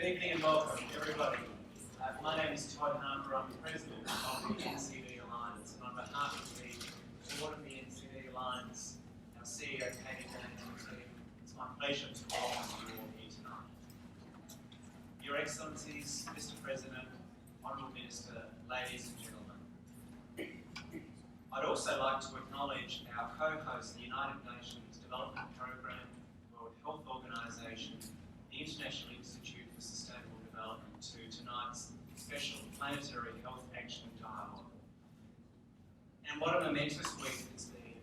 evening and welcome, everybody. My name is Todd Harper. I'm the president of the NCDA Alliance, and on behalf of the board of the NCDA Alliance, our CEO, Katie Dane, and the team, it's my pleasure to welcome you all here tonight. Your Excellencies, Mr. President, Honourable Minister, ladies and gentlemen. I'd also like to acknowledge our co-host, the United Nations Development Programme, World Health Organisation, the International Institute for Sustainable Development, to tonight's special Planetary Health Action Dialogue. And what a momentous week it's been.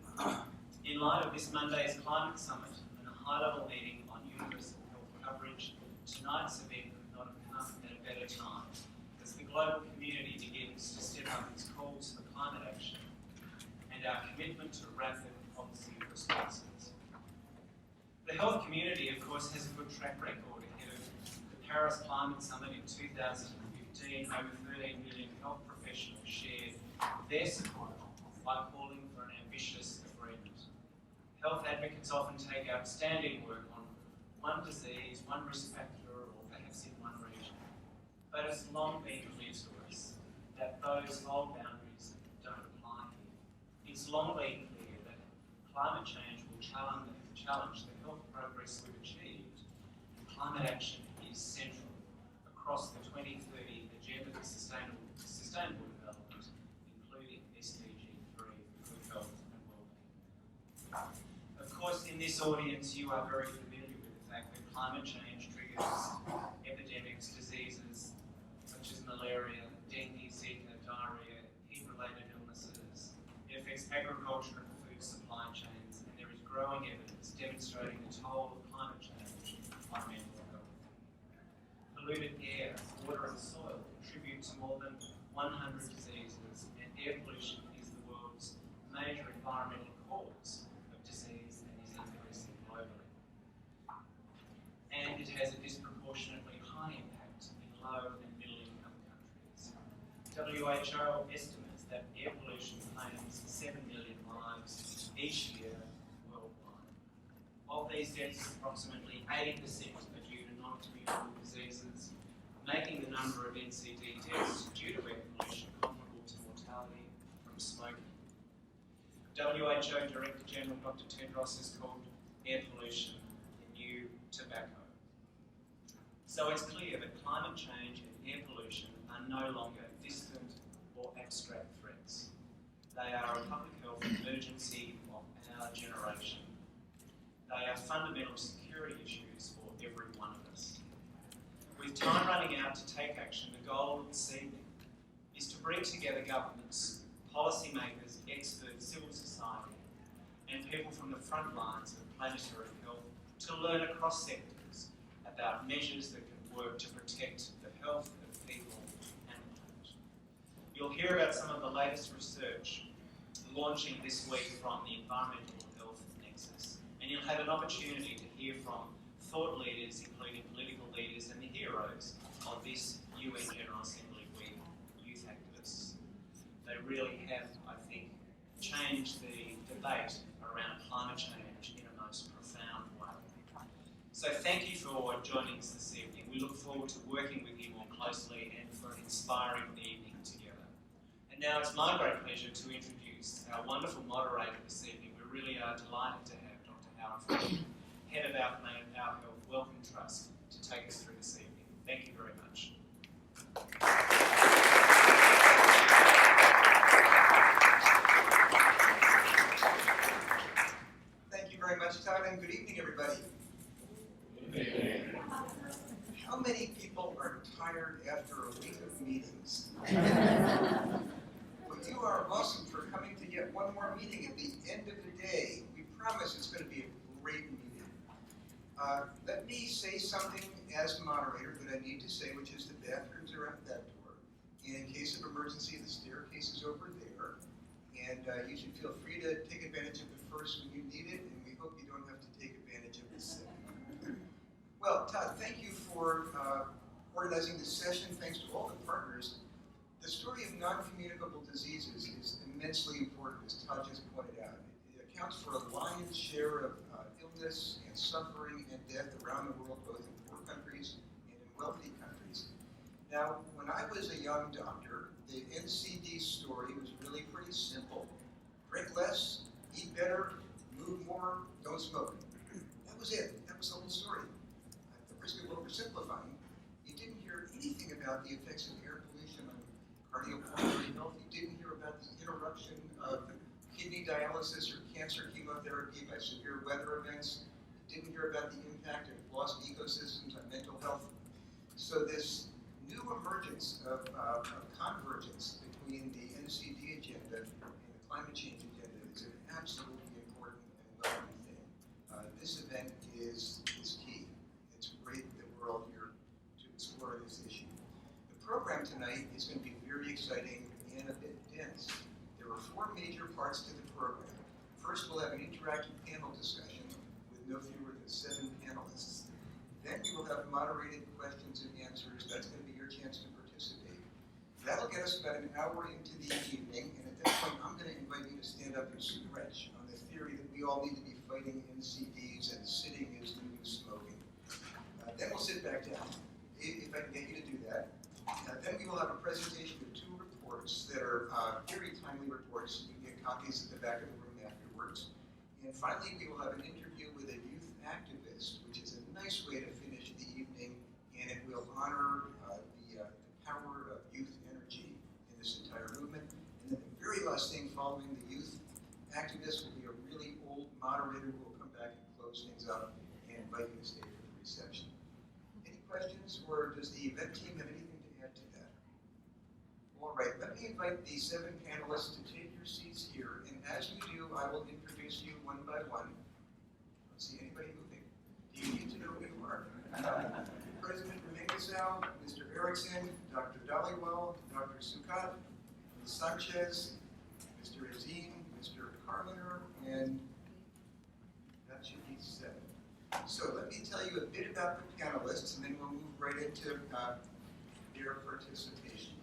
In light of this Monday's Climate Summit and a high-level meeting on universal health coverage, tonight's event could not have come at a better time as the global community begins to step up its calls for climate action and our commitment to rapid policy responses. The health community, of course, has a good track record ahead of the Paris Climate Summit in 2015. Over 13 million health professionals shared their support by calling for an ambitious agreement. Health advocates often take outstanding work on one disease, one risk factor, or perhaps in one region. But it's long been clear to us that those old boundaries don't apply here. It's long been clear that climate change will challenge the health progress we've achieved, and climate action is central across the 2030 Agenda for Sustainable Development, including SDG 3, good health and well-being. Of course, in this audience, you are very familiar with the fact that climate change triggers epidemics, diseases such as malaria, dengue, Zika, diarrhea, heat-related illnesses. It affects agriculture and food supply chains, and there is growing evidence demonstrating the toll of climate change on mental health. Polluted air, water and soil contribute to more than 100 diseases, and air pollution is the world's major environmental cause of disease and is increasing globally. And it has a disproportionately high impact in low and middle income countries. WHO estimates that air pollution claims 7 million lives each year worldwide. Of these deaths, approximately 80% are due to non-communicable diseases, making the number of NCD deaths due to air pollution comparable to mortality from smoking. WHO Director General Dr. Tedros has called air pollution the new tobacco. So it's clear that climate change and air pollution are no longer distant or abstract threats. They are a public health emergency of our generation. They are fundamental security issues for every one of us. With time running out to take action, the goal of this evening is to bring together governments, policymakers, experts, civil society, and people from the front lines of planetary health to learn across sectors about measures that can work to protect the health of people and the planet. You'll hear about some of the latest research launching this week from the Environmental Health Nexus, and you'll have an opportunity to hear from thought leaders, including political leaders and the heroes of this UN General Assembly Week, youth activists. They really have, I think, changed the debate around climate change in a most profound way. So thank you for joining us this evening. We look forward to working with you more closely and for an inspiring evening together. And now it's my great pleasure to introduce our wonderful moderator this evening. We really are delighted to have Dr. Howard Ford, head of our Planet, Our Health Wellcome Trust, to take us through this evening. Thank you very much. Thank you very much, Todd, and good evening, everybody. Good evening. How many people are tired after a week of meetings? Well, you are awesome for coming to yet one more meeting at the end of the day. We promise it's going to be a great meeting. Let me say something as moderator that I need to say, which is the bathrooms are at that door. And in case of emergency, the staircase is over there. And you should feel free to take advantage of the first when you need it, and we hope you don't have to take advantage of the second. Well, Todd, thank you for organizing this session. Thanks to all the partners. The story of non-communicable diseases is immensely important, as Todd just pointed out. It accounts for a lion's share of illness and suffering and death around the world, both in poor countries and in wealthy Now, when I was a young doctor, the NCD story was really pretty simple. Drink less, eat better, move more, don't smoke. That was it. That was the whole story. At the risk of oversimplifying, you didn't hear anything about the effects of air pollution on cardiopulmonary health. You didn't hear about the interruption of kidney dialysis or cancer chemotherapy by severe weather events. You didn't hear about the impact of lost ecosystems on mental health. So this new emergence of convergence between the NCD agenda and the climate change agenda is an absolutely important and welcome thing. This event is key. It's great that we're all here to explore this issue. The program tonight is going to be very exciting and a bit dense. There are 4 major parts to the program. First, we'll have an interactive panel discussion with no fewer than 7 panelists. Then we will have moderated questions and answers. That's going to be your chance to participate. That'll get us about an hour into the evening, and at that point, I'm going to invite you to stand up and stretch on the theory that we all need to be fighting NCDs and sitting is the new smoking. Then we'll sit back down, if I can get you to do that. Then we will have a presentation of 2 reports that are very timely reports. You can get copies at the back of the room afterwards. And finally, we will have an interview with a youth activist, which is a nice way to finish the evening, and it will honor the power of youth energy in this entire movement. And then the very last thing following the youth activist will be a really old moderator who will come back and close things up and invite you to stay for the reception. Any questions, or does the event team have anything to add to that? All right, let me invite the 7 panelists to take your seats here, and as you do, I will introduce you one by one. I don't see anybody moving. Do you need to know who you are? President Remengesau, Mr. Erickson, Dr. Dhaliwal, Dr. Sukat, Ms. Sanchez, Mr. Azim, Mr. Carliner, and that should be 7. So let me tell you a bit about the panelists, and then we'll move right into their participation.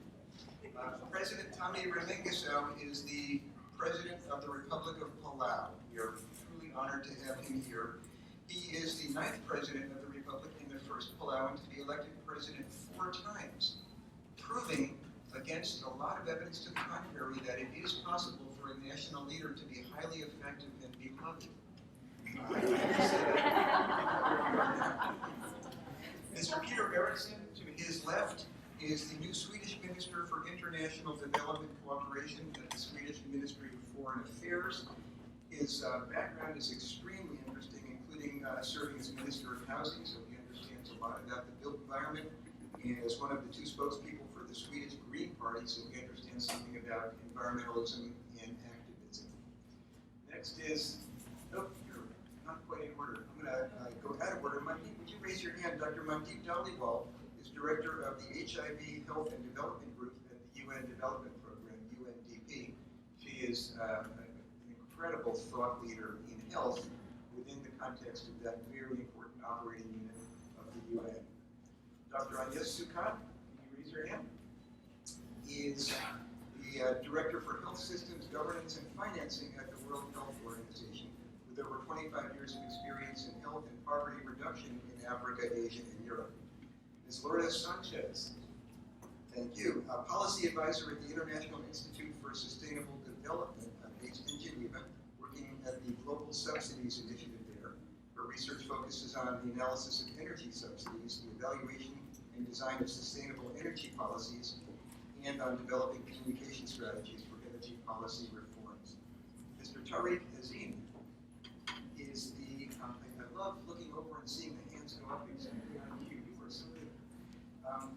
President Tami Remengesau is the President of the Republic of Palau. We are truly honored to have him here. He is the 9th President of the Republic and the first Palauan to be elected President 4 times, proving against a lot of evidence to the contrary that it is possible for a national leader to be highly effective and beloved. Mr. Peter Eriksson, to his left, is the new Swedish Minister for International Development Cooperation at the Swedish Ministry of Foreign Affairs. His background is extremely interesting, including serving as Minister of Housing, so he understands a lot about the built environment, and as one of the 2 spokespeople for the Swedish Green Party, so he understands something about environmentalism and activism. Next is, nope, you're not quite in order. I'm going to go out of order. Mandeep, would you raise your hand? Dr. Mandeep Dhaliwal is Director of the HIV Health and Development Group at the UN Development Program, UNDP. She is an incredible thought leader in health within the context of that very important operating unit of the UN. Dr. Agnes Sukat, can you raise your hand? Is the Director for Health Systems, Governance, and Financing at the World Health Organization, with over 25 years of experience in health and poverty reduction in Africa, Asia, and Europe. Ms. Lourdes Sanchez, thank you, a policy advisor at the International Institute for Sustainable Development based in Geneva, working at the Global Subsidies Initiative there. Her research focuses on the analysis of energy subsidies, the evaluation and design of sustainable energy policies, and on developing communication strategies for energy policy reforms. Mr. Tariq Azim is the, I love looking over and seeing the hands go up because you are so good.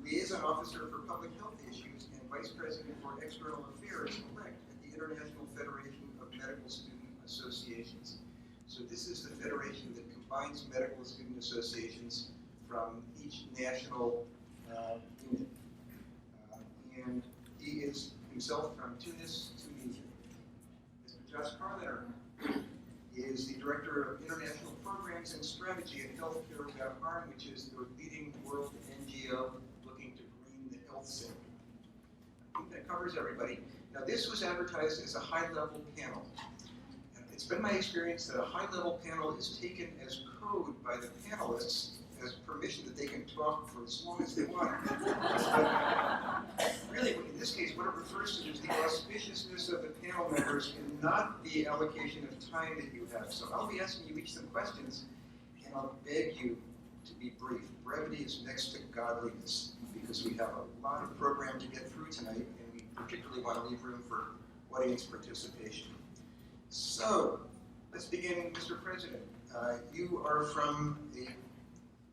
Liaison Officer for Public Health Issues and Vice President for External Affairs elect at the International Federation of Medical Student Associations. So this is the federation that combines medical student associations from each national unit. And he is himself from Tunis, Tunisia. Mr. Josh Carliner is the Director of International Programs and Strategy at Healthcare Without Harm, which is the leading world NGO looking to green the health sector. I think that covers everybody. Now this was advertised as a high-level panel. And it's been my experience that a high-level panel is taken as code by the panelists as permission that they can talk for as long as they want. But really, in this case, what it refers to is the auspiciousness of the panel members and not the allocation of time that you have. So I'll be asking you each some questions, and I'll beg you to be brief. Brevity is next to godliness, because we have a lot of program to get through tonight, and we particularly want to leave room for audience participation. So, let's begin, Mr. President. You are from a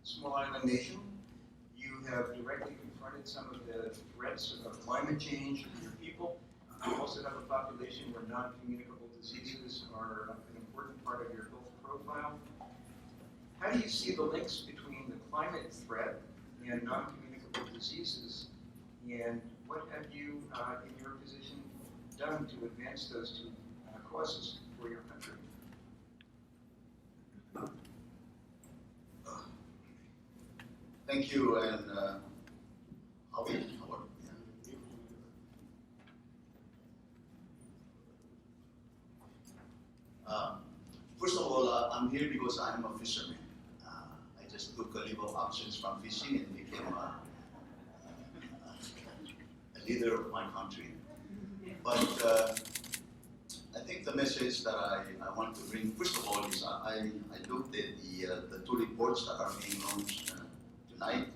small island nation. You have directly confronted some of the threats of climate change to your people. You also have a population where non-communicable diseases are an important part of your health profile. How do you see the links between the climate threat and non-communicable diseases? And what have you, in your position, done to advance those two causes for your country? Thank you, and how are you? First of all, I'm here because I'm a fisherman. I just took a leave of absence from fishing and became a leader of my country. But I think the message that I want to bring, first of all, is I looked at the two reports that are being launched tonight,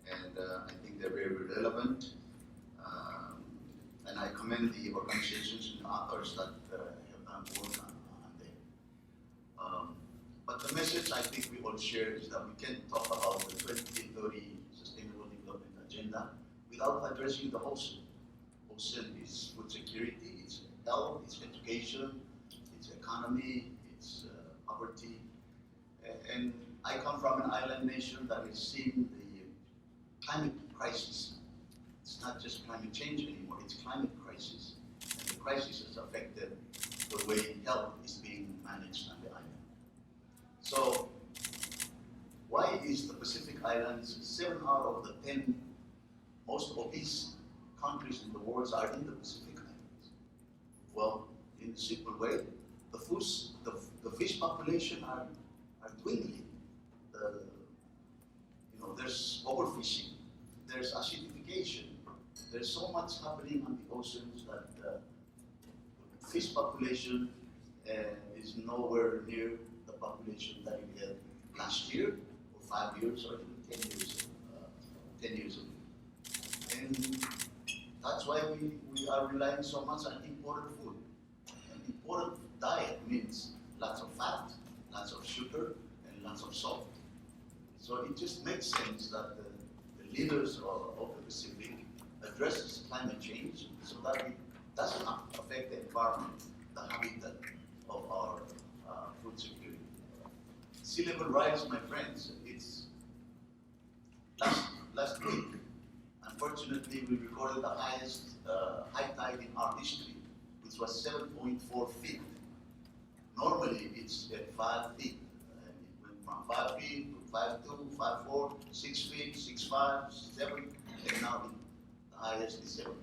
and I think they're very relevant. And I commend the organizations and authors that have done work on them. But the message I think we all share is that we can't talk about the 2030 Sustainable Development Agenda without addressing the ocean. Ocean is food security, it's health, it's education, it's economy, it's poverty. And I come from an island nation that is seeing the climate crisis. It's not just climate change anymore, it's climate crisis. And the crisis has affected the way health is being managed on the island. So, why is the Pacific Islands, 7 out of the 10 most obese countries in the world are in the Pacific Islands? Well, in a simple way, the fish population are dwindling. There's overfishing, there's acidification, there's so much happening on the oceans that the fish population is nowhere near the population that we had last year, or 5 years, or even 10 years ago. And that's why we are relying so much on imported food. An imported diet means lots of fat, lots of sugar, and lots of salt. So it just makes sense that the leaders of the Pacific addresses climate change so that it doesn't affect the environment, the habitat of our food security. Sea level rise, my friends, it's last week. Unfortunately, we recorded the highest high tide in our history, which was 7.4 feet. Normally, it's at 5 feet. And it went from 5 feet to 5.2, 5.4, 6 feet, 6.5, 7, and now the highest is 7.4.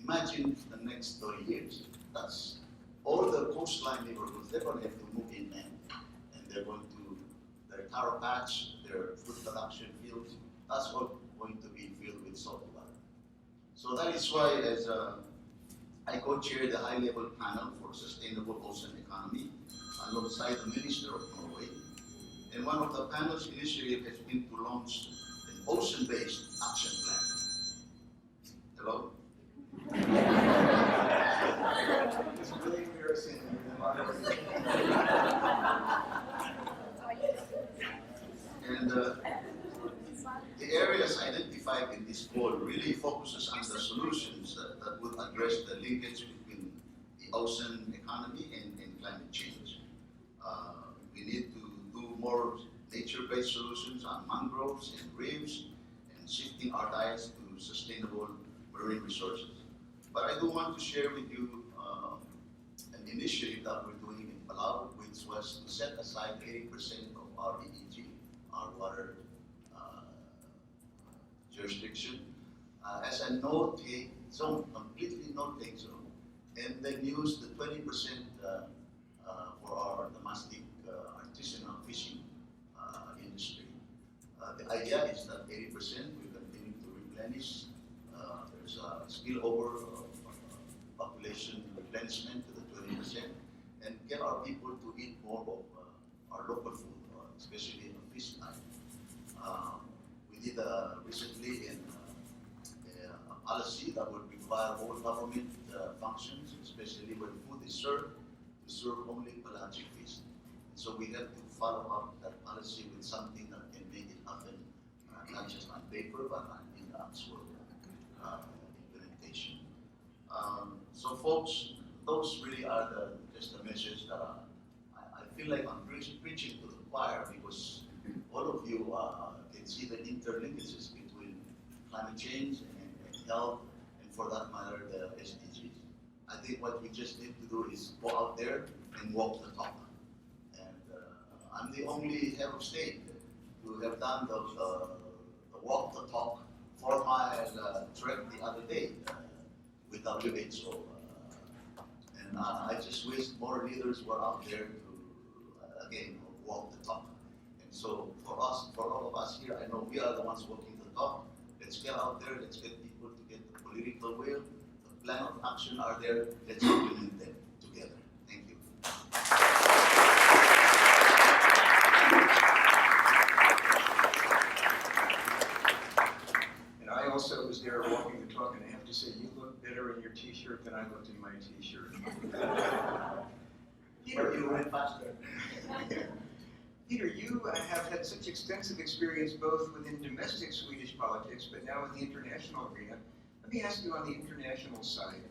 Imagine the next 30 years. That's all the coastline neighborhoods, they're going to have to move inland. And they're going to, their taro patch, their food production fields, that's all going to be filled with salt water. So that is why, as I co-chair the high-level panel for sustainable ocean economy alongside the Minister of Norway. And one of the panel's initiative has been to launch an ocean-based action plan. Hello? It's really embarrassing. And the areas identified in this goal really focuses on the solutions that would address the linkage between the ocean economy and climate change. We need to do more nature-based solutions on mangroves and reefs and shifting our diets to sustainable marine resources. But I do want to share with you an initiative that we're doing in Palau, which was to set aside 80% of our EEG, our water jurisdiction, as a no-take zone, completely no-take zone, and then use the 20% for our domestic artisanal fishing we continue to replenish. There's a spillover of population replenishment to the 20%, and get our people to eat more of our local food, especially in the fish type. We did recently in a policy that would require all government functions, especially when food is served, to serve only pelagic fish. So we have to follow up that policy with something that can make it happen, not just on paper, but in the actual implementation. So folks, those really are just the measures that I feel like I'm preaching to the choir, because all of you can see the interlinkages between climate change and health, and for that matter, the SDGs. I think what we just need to do is go out there and walk the talk. And I'm the only head of state to have done the walk the talk 4-mile trek the other day with WHO. And I just wish more leaders were out there to, again, walk the talk. And so for us, for all of us here, I know we are the ones walking the talk. Let's get out there, let's get people to get the political will. The plan of action are there, let's implement them together. Thank you. And I also was there walking the talk, and I have to say, you look better in your t-shirt than I looked in my t-shirt. Peter, you went faster. Peter, you have had such extensive experience both within domestic Swedish politics, but now in the international arena. Let me ask you on the international side,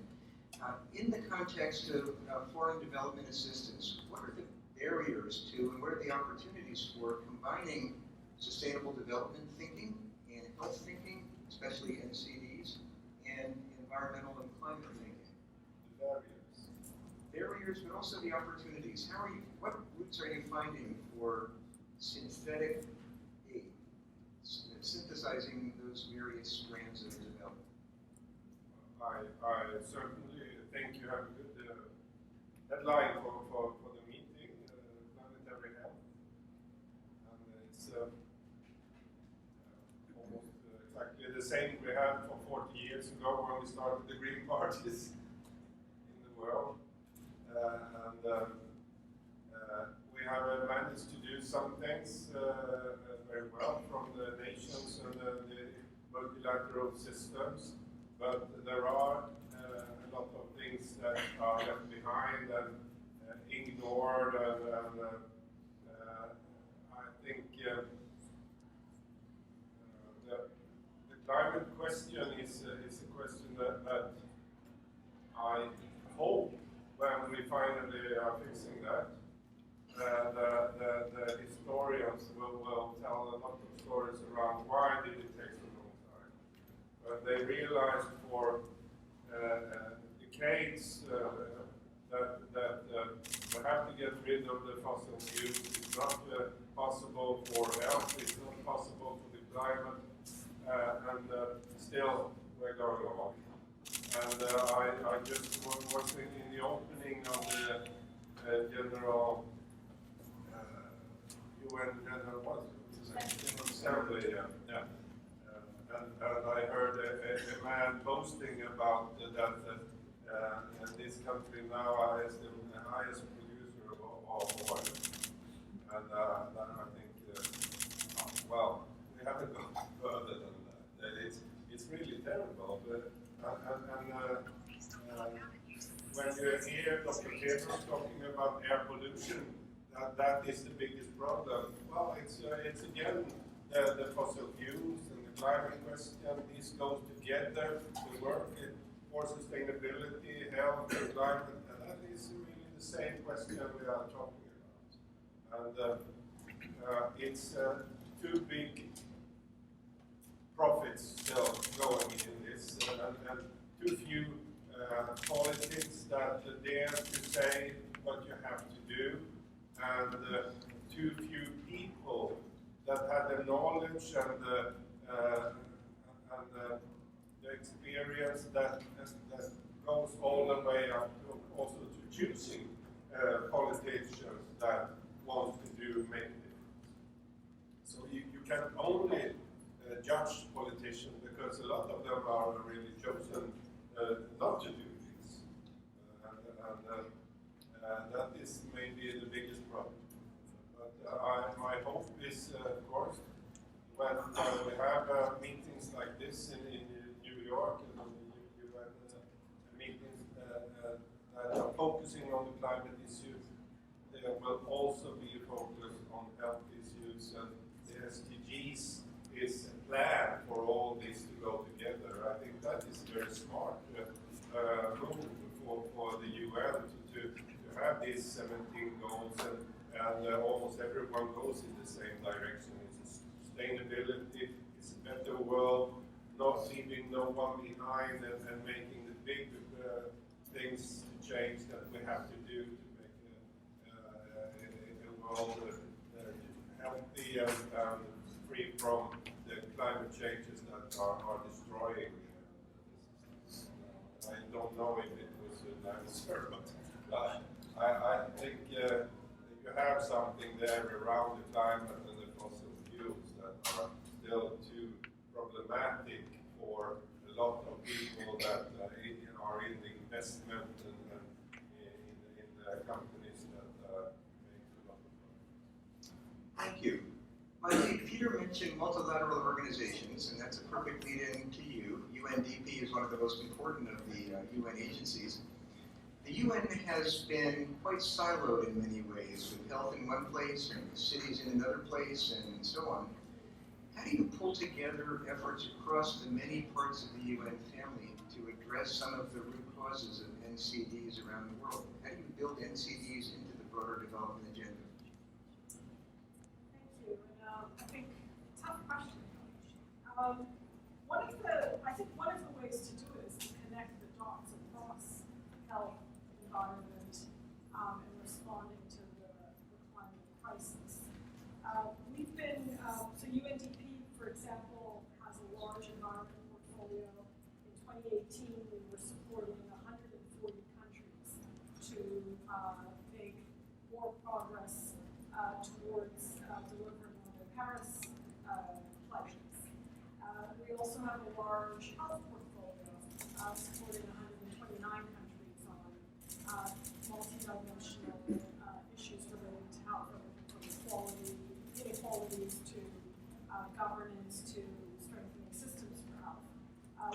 in the context of foreign development assistance, what are the barriers to and what are the opportunities for combining sustainable development thinking and health thinking, especially NCDs, and environmental and climate thinking? Barriers, but also the opportunities. What routes are you finding for synthetic aid, synthesizing those various strands of development? I certainly think you have a good headline for the meeting, Planetary Health. And it's almost exactly the same we had for 40 years ago when we started the Green Parties in the world. We have managed to do some things very well from the nations and the multilateral systems, but there are a lot of things that are left behind and ignored, and I think the climate question is a question that I hope, when we finally are fixing that, the historians will tell a lot of stories around why did it take so long time. But they realized for decades that we have to get rid of the fossil fuels. It's not possible for health, it's not possible for the climate, and still we're going on. And I just was in the opening of the General UN General Assembly, and I heard a man boasting about that this country now is the highest producer of oil, and I think well, we haven't gone further than that. It's really terrible. When you hear Dr. Peters talking about air pollution, that is the biggest problem. Well, it's again the fossil fuels and the climate question. These goes together. The work for sustainability, health, and climate, and that is really the same question we are talking about. And it's too big profits still going in this, and too few politics that dare to say what you have to do, and too few people that had the knowledge and the experience that goes all the way up to also to choosing politicians that want to make a difference. So you can only judge politicians because a lot of them are really chosen not to do this. And that is maybe the biggest problem. But my hope is, of course, when we have meetings like this in New York and UN meetings that are focusing on the climate issue, there will also be a focus on health issues, and the SDGs is a plan for all this to go together. I think that is a very smart move for the UN to have these 17 goals, and almost everyone goes in the same direction. It's sustainability, it's a better world, not leaving no one behind, and making the big things to change that we have to do to make a world healthy and free from the climate changes that are destroying. I don't know if it was an answer, but I think you have something there around the climate and the fossil fuels that are still too problematic for a lot of people that are in the investment and in the companies that make a lot of money. Thank you. My colleague Peter mentioned multilateral organizations, and that's a perfect lead-in to you. UNDP is one of the most important of the UN agencies. The UN has been quite siloed in many ways, with health in one place and cities in another place and so on. How do you pull together efforts across the many parts of the UN family to address some of the root causes of NCDs around the world? How do you build NCDs into the broader development agenda? Thank you. And I think tough question. I think one of the ways to do it is to connect the dots across health, environment, and responding to the climate crisis. We've been, so UNDP, for example, has a large environment portfolio. In 2018, we were supporting 140 countries to make more progress towards delivering on the Paris pledges. We also have a large health portfolio supporting 129 countries on multi-dimensional issues related to health, from equality, inequalities to governance to strengthening systems for health.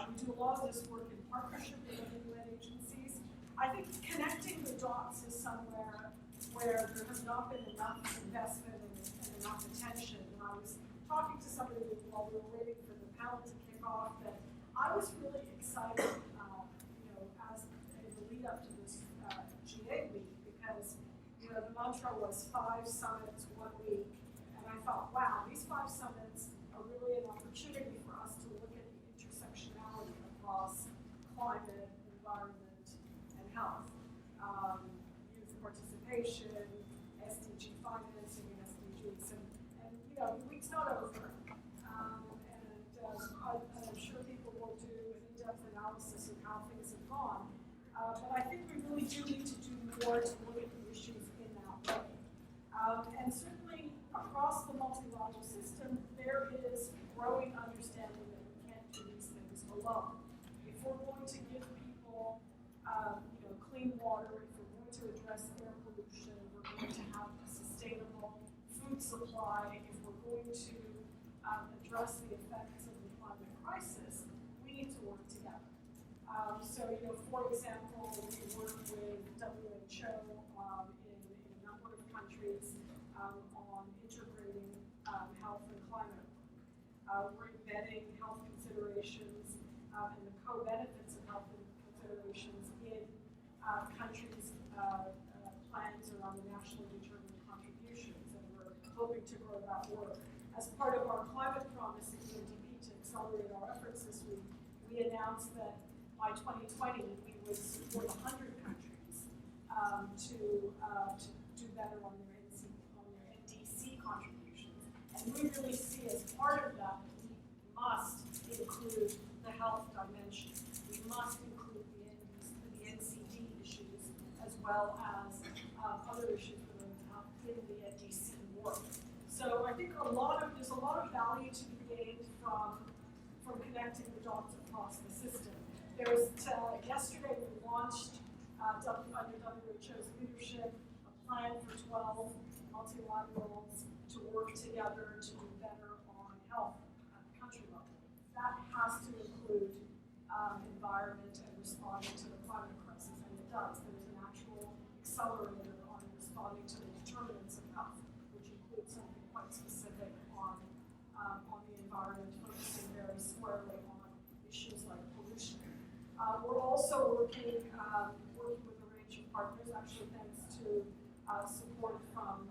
We do a lot of this work in partnership with other UN agencies. I think connecting the dots is somewhere where there has not been enough investment and enough attention. And I was talking to somebody while we were waiting for the panel to kick off that I was really excited, as in the lead up to this GA week, because the mantra was 5 summits, 1 week, and I thought, wow, these 5 summits are really an opportunity for us to look at the intersectionality across climate, environment, and health. Youth participation, SDG financing, and SDGs, and the week's not over. I'm sure people will do an in-depth analysis of how things have gone. But I think we really do need to do more to look at the issues in that way. And certainly across the multilateral system, there is growing understanding that we can't do these things alone. If we're going to give people clean water, if we're going to address air pollution, we're going to have a sustainable food supply, if we're going to address the effects of the climate crisis, we need to work together. For example, we work with WHO in a number of countries on integrating health and climate. We're embedding health considerations and the co-benefits of health considerations in countries' plans around the nationally determined contributions, and we're hoping to grow that work. As part of our climate promise at UNDP to accelerate our efforts this week, we announced that by 2020 we would support 100 countries to do better on their NDC contributions. And we really see as part of that we must include the health dimension. We must include the NCD issues as well as other issues related to health in the NDC work. So I think there's a lot of value to be gained from connecting the dots across the system. There was, yesterday we launched, under WHO's leadership, a plan for 12 multilaterals to work together to do better on health at the country level. That has to include environment and responding to the climate crisis, and it does. There's an actual accelerator on responding to the determinants of health, which includes something quite specific on the environment, focusing very squarely on issues like pollution. We're also working with a range of partners, actually thanks to support from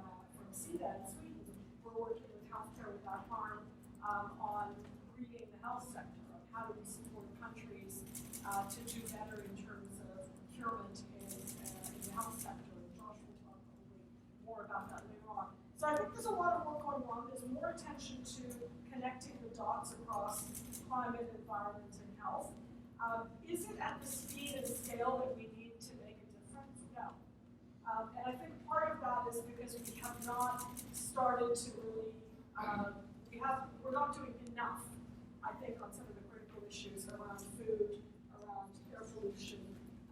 CDA in Sweden. We're working with Healthcare Without Harm on greening the health sector. How do we support countries to do better in terms of procurement in the health sector? Josh will talk probably more about that later on. So I think there's a lot of work going on. There's more attention to connecting the dots across climate, environment, and health. Is it at the speed and scale that we need to make a difference? No. And I think part of that is because we have not started to really, we're not doing enough, I think, on some of the critical issues around food, around air pollution,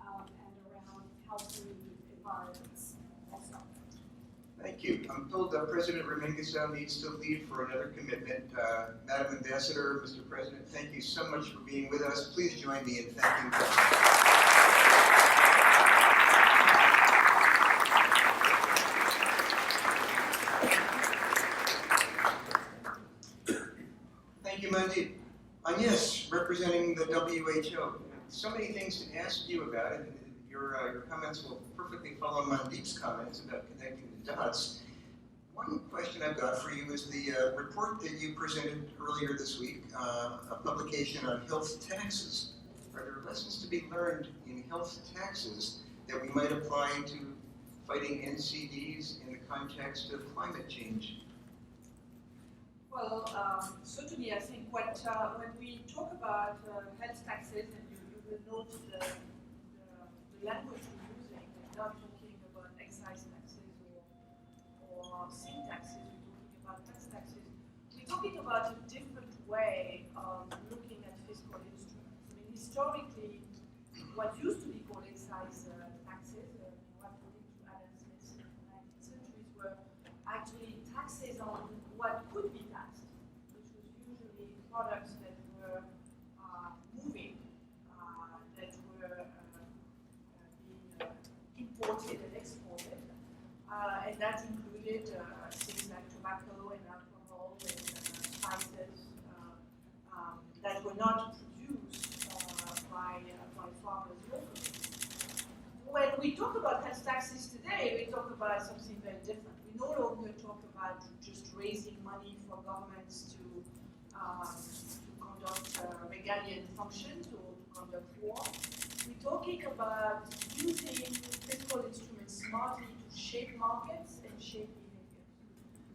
and around healthy environments. Also. Thank you. I'm told President Remengesau needs to leave for another commitment. Madam Ambassador, Mr. President, thank you so much for being with us. Please join me in thanking Thank you, Mandeep. Agnes, representing the WHO. So many things to ask you about, and your comments will perfectly follow Mandeep's comments about connecting the dots. One question I've got for you is the report that you presented earlier this week, a publication on health taxes. Are there lessons to be learned in health taxes that we might apply to fighting NCDs in the context of climate change? Well, certainly I think when we talk about health taxes, and you will note the language we're using, we're not talking about excise taxes or sin taxes, we're talking about health taxes. We're talking about a different way of looking at fiscal instruments. I mean, historically, what used to be called excise taxes, according to Adam Smith in the 19th centuries, were actually taxes on what could be taxed, which was usually products that were moving, that were being imported and exported, and that included things like tobacco and alcohol and spices that were not produced by farmers locally. When we talk about health taxes today, we talk about something very different. We no longer talk about just raising money for governments to conduct regalian functions or to conduct war. We're talking about using fiscal instruments smartly to shape markets and shape behavior.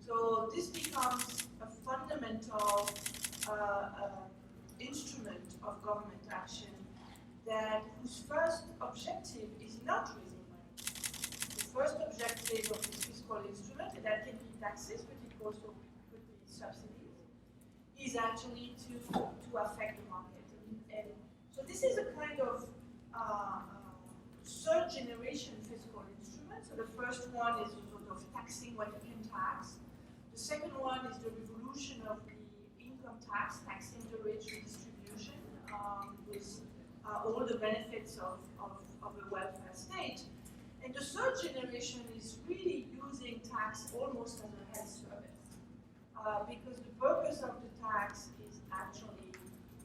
So this becomes a fundamental instrument of government action whose first objective is not raising money. The first objective of this fiscal instrument, and that can be taxes, but it also could be subsidies, is actually to affect the market. And so this is a kind of third generation fiscal instrument. So the first one is sort of taxing what you can tax. The second one is the revolution of the income tax, taxing the rich redistribution with all the benefits of a welfare state. And the third generation is really using tax almost as a health service. Because the purpose of the tax is actually,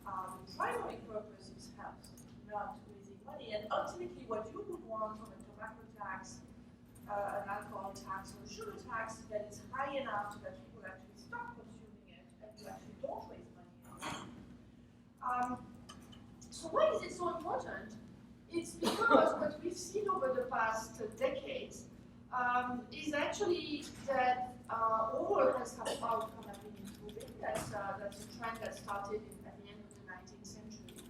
the primary purpose is health, not raising money. And ultimately what you would want from a tobacco tax, an alcohol tax, or a sugar tax that is high enough so that people actually stop consuming it and you actually don't raise money. So why is it so important? It's because what we've seen over the past decades is actually that overall health outcomes have been improving. That's a trend that started at the end of the 19th century.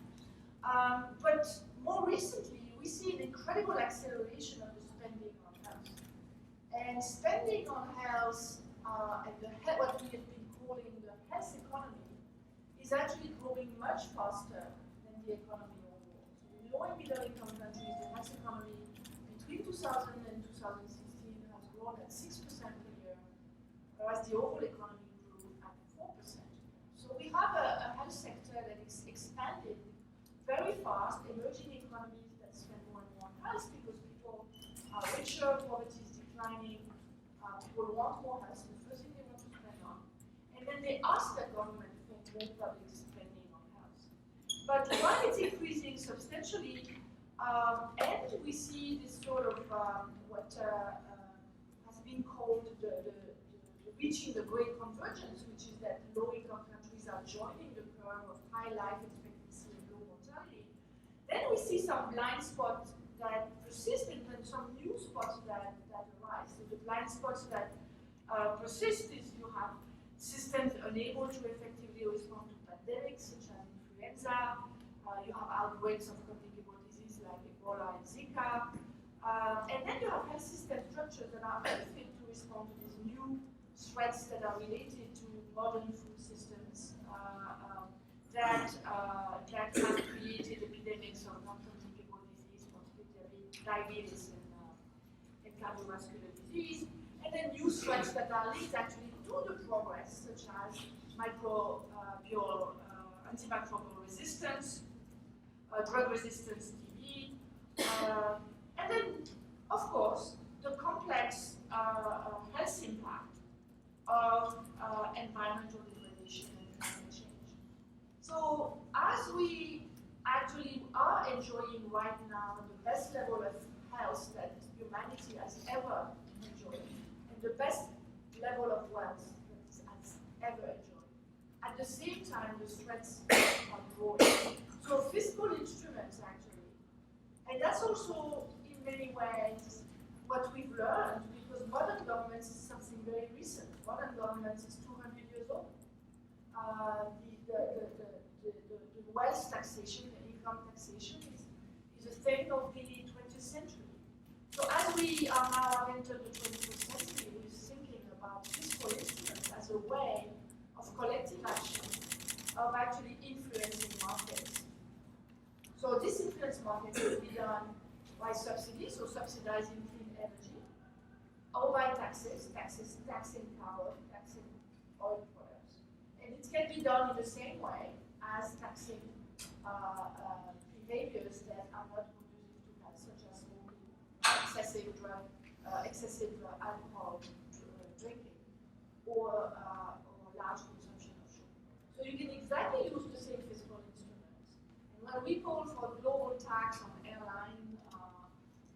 But more recently, we see an incredible acceleration of the spending on health. And spending on health and what we have been calling the health economy is actually growing much faster than the economy overall. So in low and middle income countries, the health economy between 2000 and 2016 has grown at 6% per year, whereas the overall economy grew at 4%. So we have a health sector that is expanding very fast, emerging economies that spend more and more on health because people are richer, poverty is declining, people want more health, the first thing they want to spend on. And then they ask the government for more public spending on health. But while it's increasing substantially, and we see this sort of what has been called the reaching the great convergence, which is that low-income countries are joining the curve of high life expectancy and low mortality, then we see some blind spots that persist and then some new spots that arise. So the blind spots that persist is you have systems unable to effectively respond to pandemics such as influenza, you have outbreaks of communicable disease like Ebola and Zika, and then you have health system structures that are unfit to respond to these new threats that are related to modern food systems that have created epidemics of non-communicable disease, particularly diabetes and cardiovascular disease, and then new threats that are linked actually to the progress, such as antimicrobial resistance, drug resistance, TB, and then, of course, the complex health impact of environmental degradation and climate change. So as we actually are enjoying right now the best level of health that humanity has ever enjoyed, and the best level of wealth that it has ever enjoyed, at the same time the threats are growing. So fiscal instruments actually, and that's also in many ways what we've learned, because modern governments is something very recent. Modern governments is 200 years old. The wealth taxation, the income taxation is a thing of the 20th century. So as we are now entered the 21st century, we're thinking about fiscal instruments as a way of collective action, of actually influencing markets. So this influence market will be done by subsidies, so subsidizing clean energy, or by taxing carbon, taxing oil products. And it can be done in the same way as taxing behaviors that are not conducive to health, such as smoking, excessive alcohol drinking, or large consumption of sugar. So you can exactly use the same fiscal instruments. And when we call for global tax on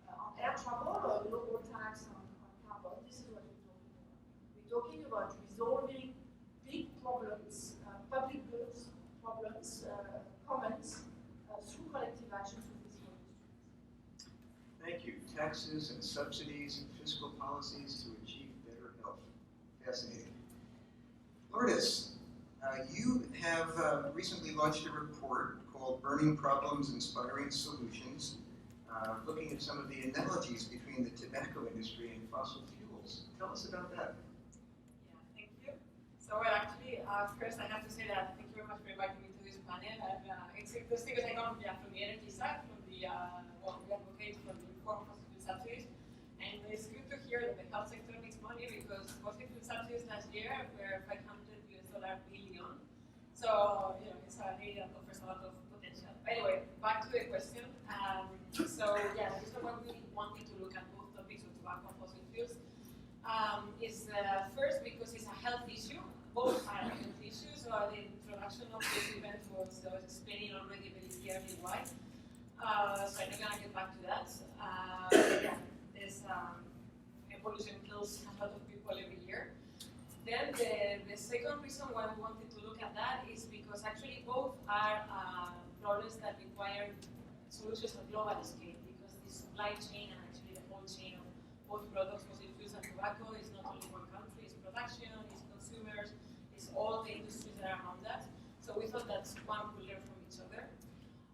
on air travel, or global tax on carbon, this is what we're talking about. We're talking about resolving big problems, public goods problems, commons, through collective actions with fiscal instruments. Thank you. Taxes and subsidies and fiscal policies to achieve better health. Fascinating. Lourdes, you have recently launched a report called Burning Problems, Inspiring Solutions, looking at some of the analogies between the tobacco industry and fossil fuels. Tell us about that. Yeah, thank you. So, well, actually, first I have to say that thank you very much for inviting me to this panel. And it's interesting because I come from the energy side, from the, we advocate for the reform of fossil fuel subsidies. And it's good to hear that the health sector makes money because fossil fuel subsidies last year were $500 billion. So, it's an area that offers a lot of potential. Anyway, back to the question. So, yeah, the reason why we wanted to look at both topics of tobacco and fossil fuels is first because it's a health issue. Both are health issues. So the introduction of this event was explaining already very clearly why. So I'm not going to get back to that. Yeah, this pollution kills a lot of people every year. Then the second reason why we wanted to look at that is because actually both are problems that require solutions on global scale, because the supply chain and actually the whole chain of both products, fossil fuels and tobacco, is not only one country, it's production, it's consumers, it's all the industries that are around that. So we thought that one could learn from each other.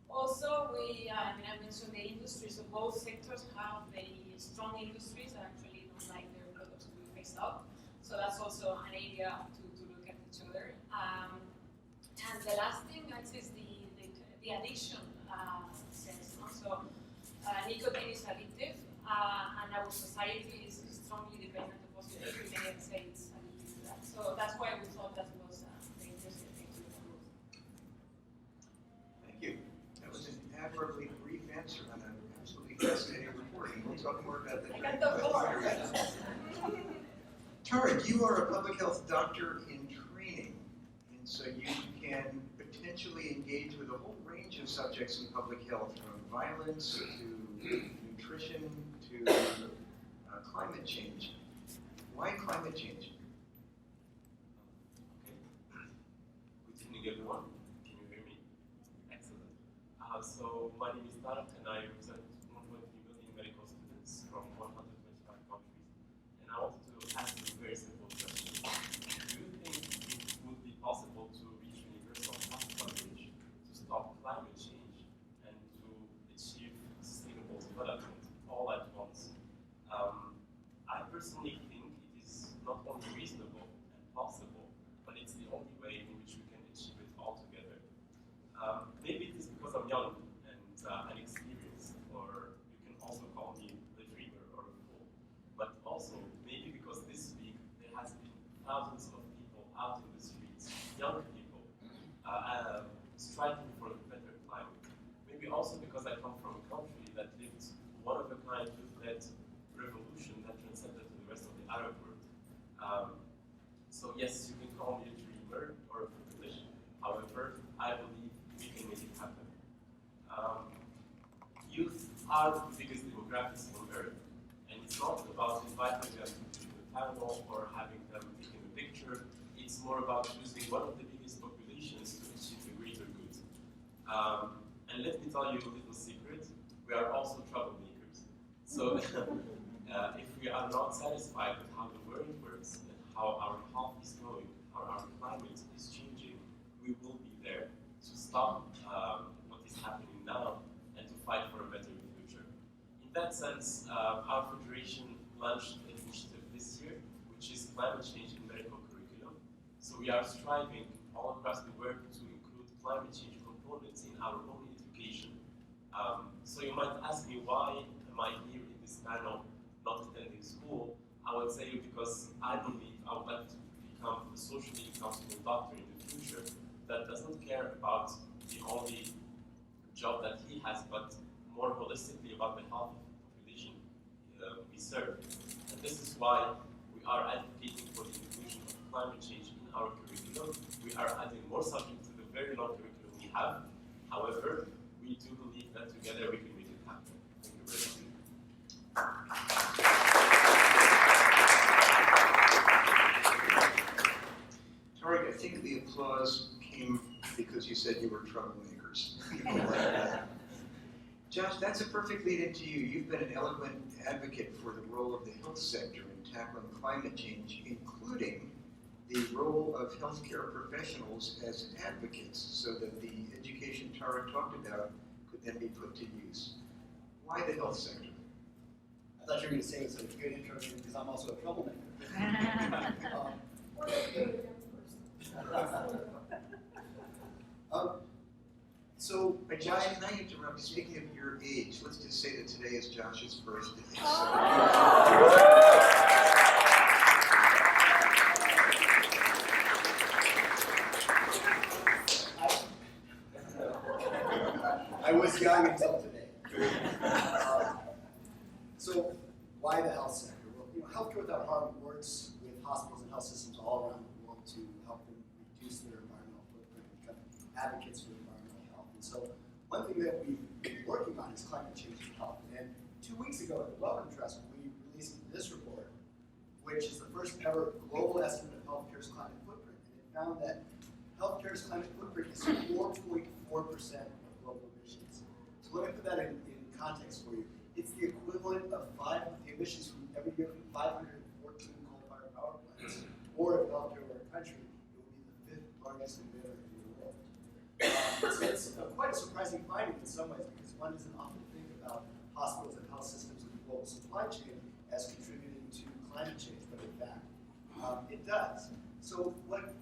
Also, I mentioned the industry, so both sectors have very strong industries that actually don't like their products to be phased out. So that's also an area to look at each other. And the last thing is the addiction sense. So nicotine is addictive, and our society is strongly dependent upon it. We can say it's addictive to that. So that's why we thought that was the interesting thing to do. Thank you. That was an admirably brief answer on an absolutely fascinating reporting. We'll talk more about that. I can talk more. Tarek, you are a public health doctor in training, and so you can potentially engage with a whole range of subjects in public health, from violence to nutrition to climate change. Why climate change? Okay. Good evening, everyone. Can you hear me? Excellent. So my name is Tarek, and I represent 1.3 million medical students from 125 countries. And I wanted to ask you a very simple question. Do you think it would be possible to reach universal health coverage to stop climate change and to achieve sustainable development all at once? I personally think it is not only reasonable and possible, but it's the only way in which we can achieve it all together. Maybe it is because I'm young and inexperienced, or you can also call me a dreamer or a fool. But also, maybe because this week there has been thousands of people out in the streets, young people, striking for a better climate. Maybe also because I come from a country that lived one of a kind youth-led revolution that transcended to the rest of the Arab world. So yes, you can call me a dreamer or a foolish. However, I believe we can make it happen. Youth are the biggest demographics on Earth, and it's not about inviting them to the panel or having them taking a picture. It's more about choosing one of the biggest populations to achieve the greater good. And let me tell you a little secret: we are also troublemakers. So if we are not satisfied with how the world works and how our health is going, how our climate is changing, we will be there to stop what is happening now and to fight for a better future. In that sense, our federation launched an initiative this year, which is climate change in medical curriculum. So we are striving all across the world to include climate change components in our own education. So you might ask me, why am I here in this panel, not attending school? I would say because I believe I would like to become a socially accountable doctor in the future that doesn't care about the only job that he has, but more holistically about the health of the population we serve. And this is why we are advocating for the inclusion of climate change in our curriculum. We are adding more subjects to the very long curriculum we have. However, we do believe that together we can make it happen. Thank you very much. Tarek, I think the applause came because you said you were troublemakers. Josh, that's a perfect lead into you. You've been an eloquent advocate for the role of the health sector in tackling climate change, including the role of healthcare professionals as advocates, so that the education Tarek talked about could then be put to use. Why the health sector? I thought you were going to say it's a good intro because I'm also a troublemaker. Or a young person. So, But Josh, can I interrupt? Speaking of your age, let's just say that today is Josh's birthday. I was young until today. So, why the health sector? Well, Healthcare Without Harm works with hospitals and health systems all around the world to help them reduce their environmental footprint and become advocates for environmental health. And so, one thing that we've been working on is climate change and health. And 2 weeks ago at the Welcome Trust, we released this report, which is the first ever global estimate of healthcare's climate footprint. And it found that healthcare's climate footprint is 4.4% of global emissions. So let me put that in context for you. It's the equivalent of the emissions from every year from 514 coal-fired power plants. Or if healthcare were a country, it would be the 5th largest emitter in the world. So it's quite a surprising finding in some ways, because one doesn't often think about hospitals and health systems and the global supply chain as contributing to climate change, but in fact, it does. So what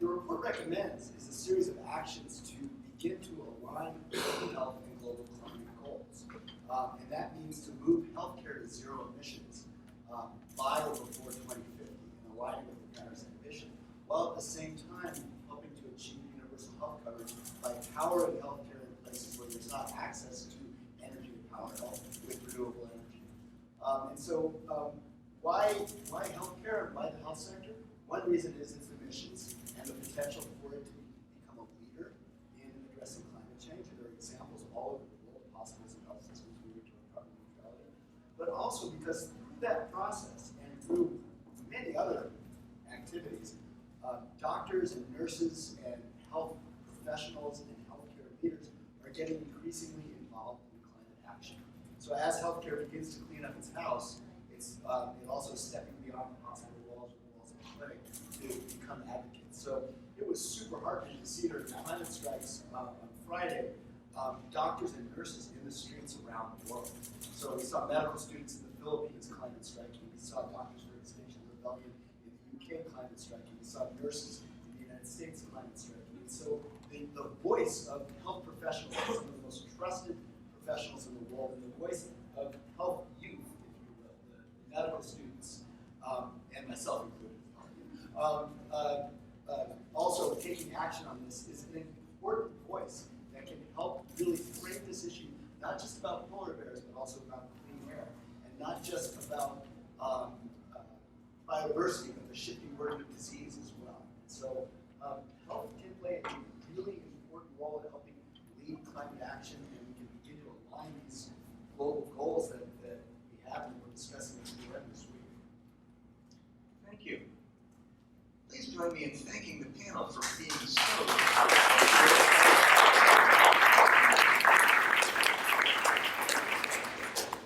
the report recommends is a series of actions to begin to align global health and global climate goals. And that means to move healthcare to zero emissions by or before 2050 and aligning with the Paris ambition, while at the same time helping to achieve universal health coverage by powering healthcare in places where there's not access to energy to power health with renewable energy. And so why healthcare and why the health sector? One reason is its emissions and the potential for it to become a leader in addressing climate change. And there are examples all over the world of hospitals and health systems moving to carbon neutrality. But also because through that process and through many other activities, doctors and nurses and health professionals and healthcare leaders are getting increasingly involved in climate action. So as healthcare begins to clean up its house, it's it also stepping beyond the hospital walls or the walls of the clinic to become advocates. So it was super heartening to see during the climate strikes on Friday, doctors and nurses in the streets around the world. So we saw medical students in the Philippines climate striking. We saw Doctors for Extinction Rebellion in the UK climate striking. We saw nurses in the United States climate striking. And so the voice of health professionals, some of the most trusted professionals in the world, and the voice of health youth, if you will, the medical students, and myself included, also taking action on this is an important voice that can help really frame this issue, not just about polar bears, but also about clean air, and not just about biodiversity, but the shifting burden of disease as well. So health can play a really important role in helping lead climate action, and we can begin to align these global goals that we have and we're discussing at the UN this week. Thank you. Please join me in thanking the panel for being so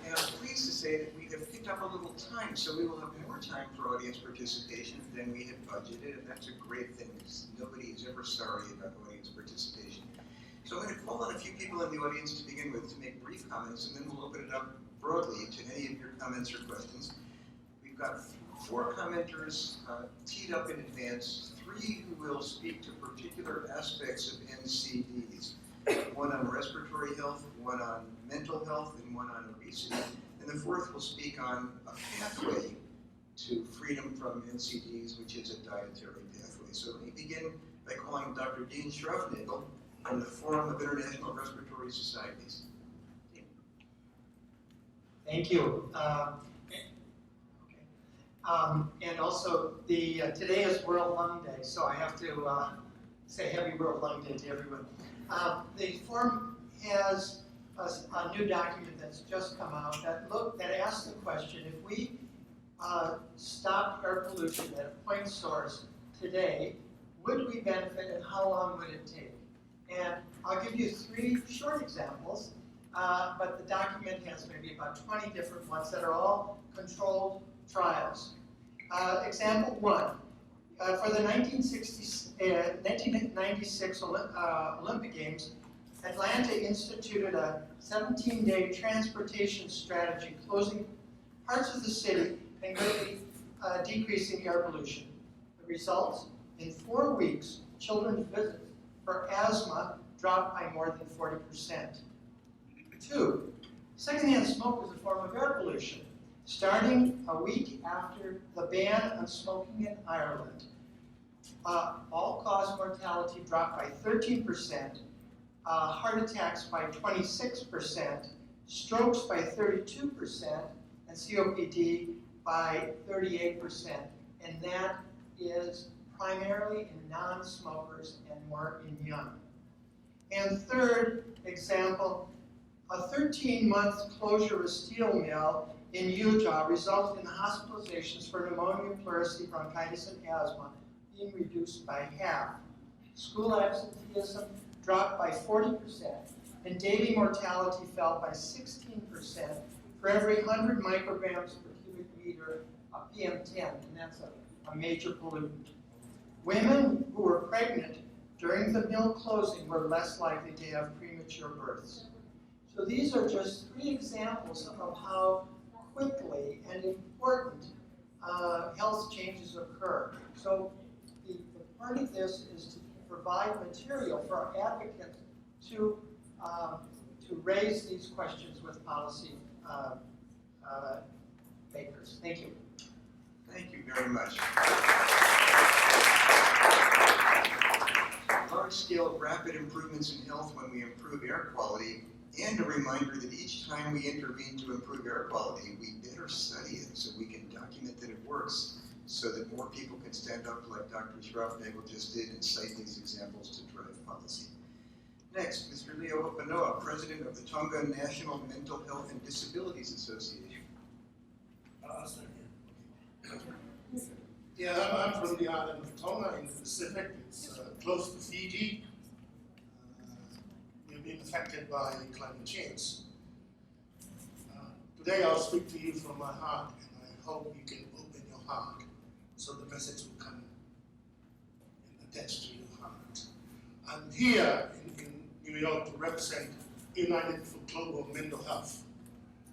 And I'm pleased to say that we have picked up a little time, so we will have more time for audience participation than we had budgeted, and that's a great thing, because nobody is ever sorry about audience participation. So I'm going to call on a few people in the audience to begin with to make brief comments, and then we'll open it up broadly to any of your comments or questions. We've got 4 commenters teed up in advance, 3 who will speak to particular aspects of NCDs. 1 on respiratory health, 1 on mental health, and 1 on obesity. And the 4th will speak on a pathway to freedom from NCDs, which is a dietary pathway. So let me begin by calling Dr. Dean Schroefnagel from the Forum of International Respiratory Societies. Dean. Thank you. And also, today is World Lung Day, so I have to say Happy World Lung Day to everyone. The forum has a new document that's just come out that asks the question: if we stopped air pollution at a point source today, would we benefit, and how long would it take? And I'll give you 3 short examples, but the document has maybe about 20 different ones that are all controlled trials. Example 1, for the 1996 Olympic Games, Atlanta instituted a 17-day transportation strategy, closing parts of the city and greatly decreasing air pollution. The results, in 4 weeks, children's visits for asthma dropped by more than 40%. 2, secondhand smoke is a form of air pollution. Starting a week after the ban on smoking in Ireland, all-cause mortality dropped by 13%, heart attacks by 26%, strokes by 32%, and COPD by 38%. And that is primarily in non-smokers and more in young. And 3rd example, a 13-month closure of a steel mill in Utah resulted in hospitalizations for pneumonia, pleurisy, bronchitis, and asthma being reduced by half. School absenteeism dropped by 40%, and daily mortality fell by 16% for every 100 micrograms per cubic meter of PM10, and that's a major pollutant. Women who were pregnant during the mill closing were less likely to have premature births. So these are just 3 examples of how quickly and important health changes occur. So the part of this is to provide material for our advocates to raise these questions with policy makers. Thank you. Thank you very much. Large-scale rapid improvements in health when we improve air quality, and a reminder that each time we intervene to improve air quality, we better study it so we can document that it works, so that more people can stand up like Dr. Schraubnagel just did and cite these examples to drive policy. Next, Mr. Leo Opanoa, President of the Tonga National Mental Health and Disabilities Association. Yeah, I'm from the island of Tonga in the Pacific. It's close to Fiji. We've been affected by climate change. Today I'll speak to you from my heart, and I hope you can open your heart so the message will come and attach to your heart. I'm here in New York to represent United for Global Mental Health.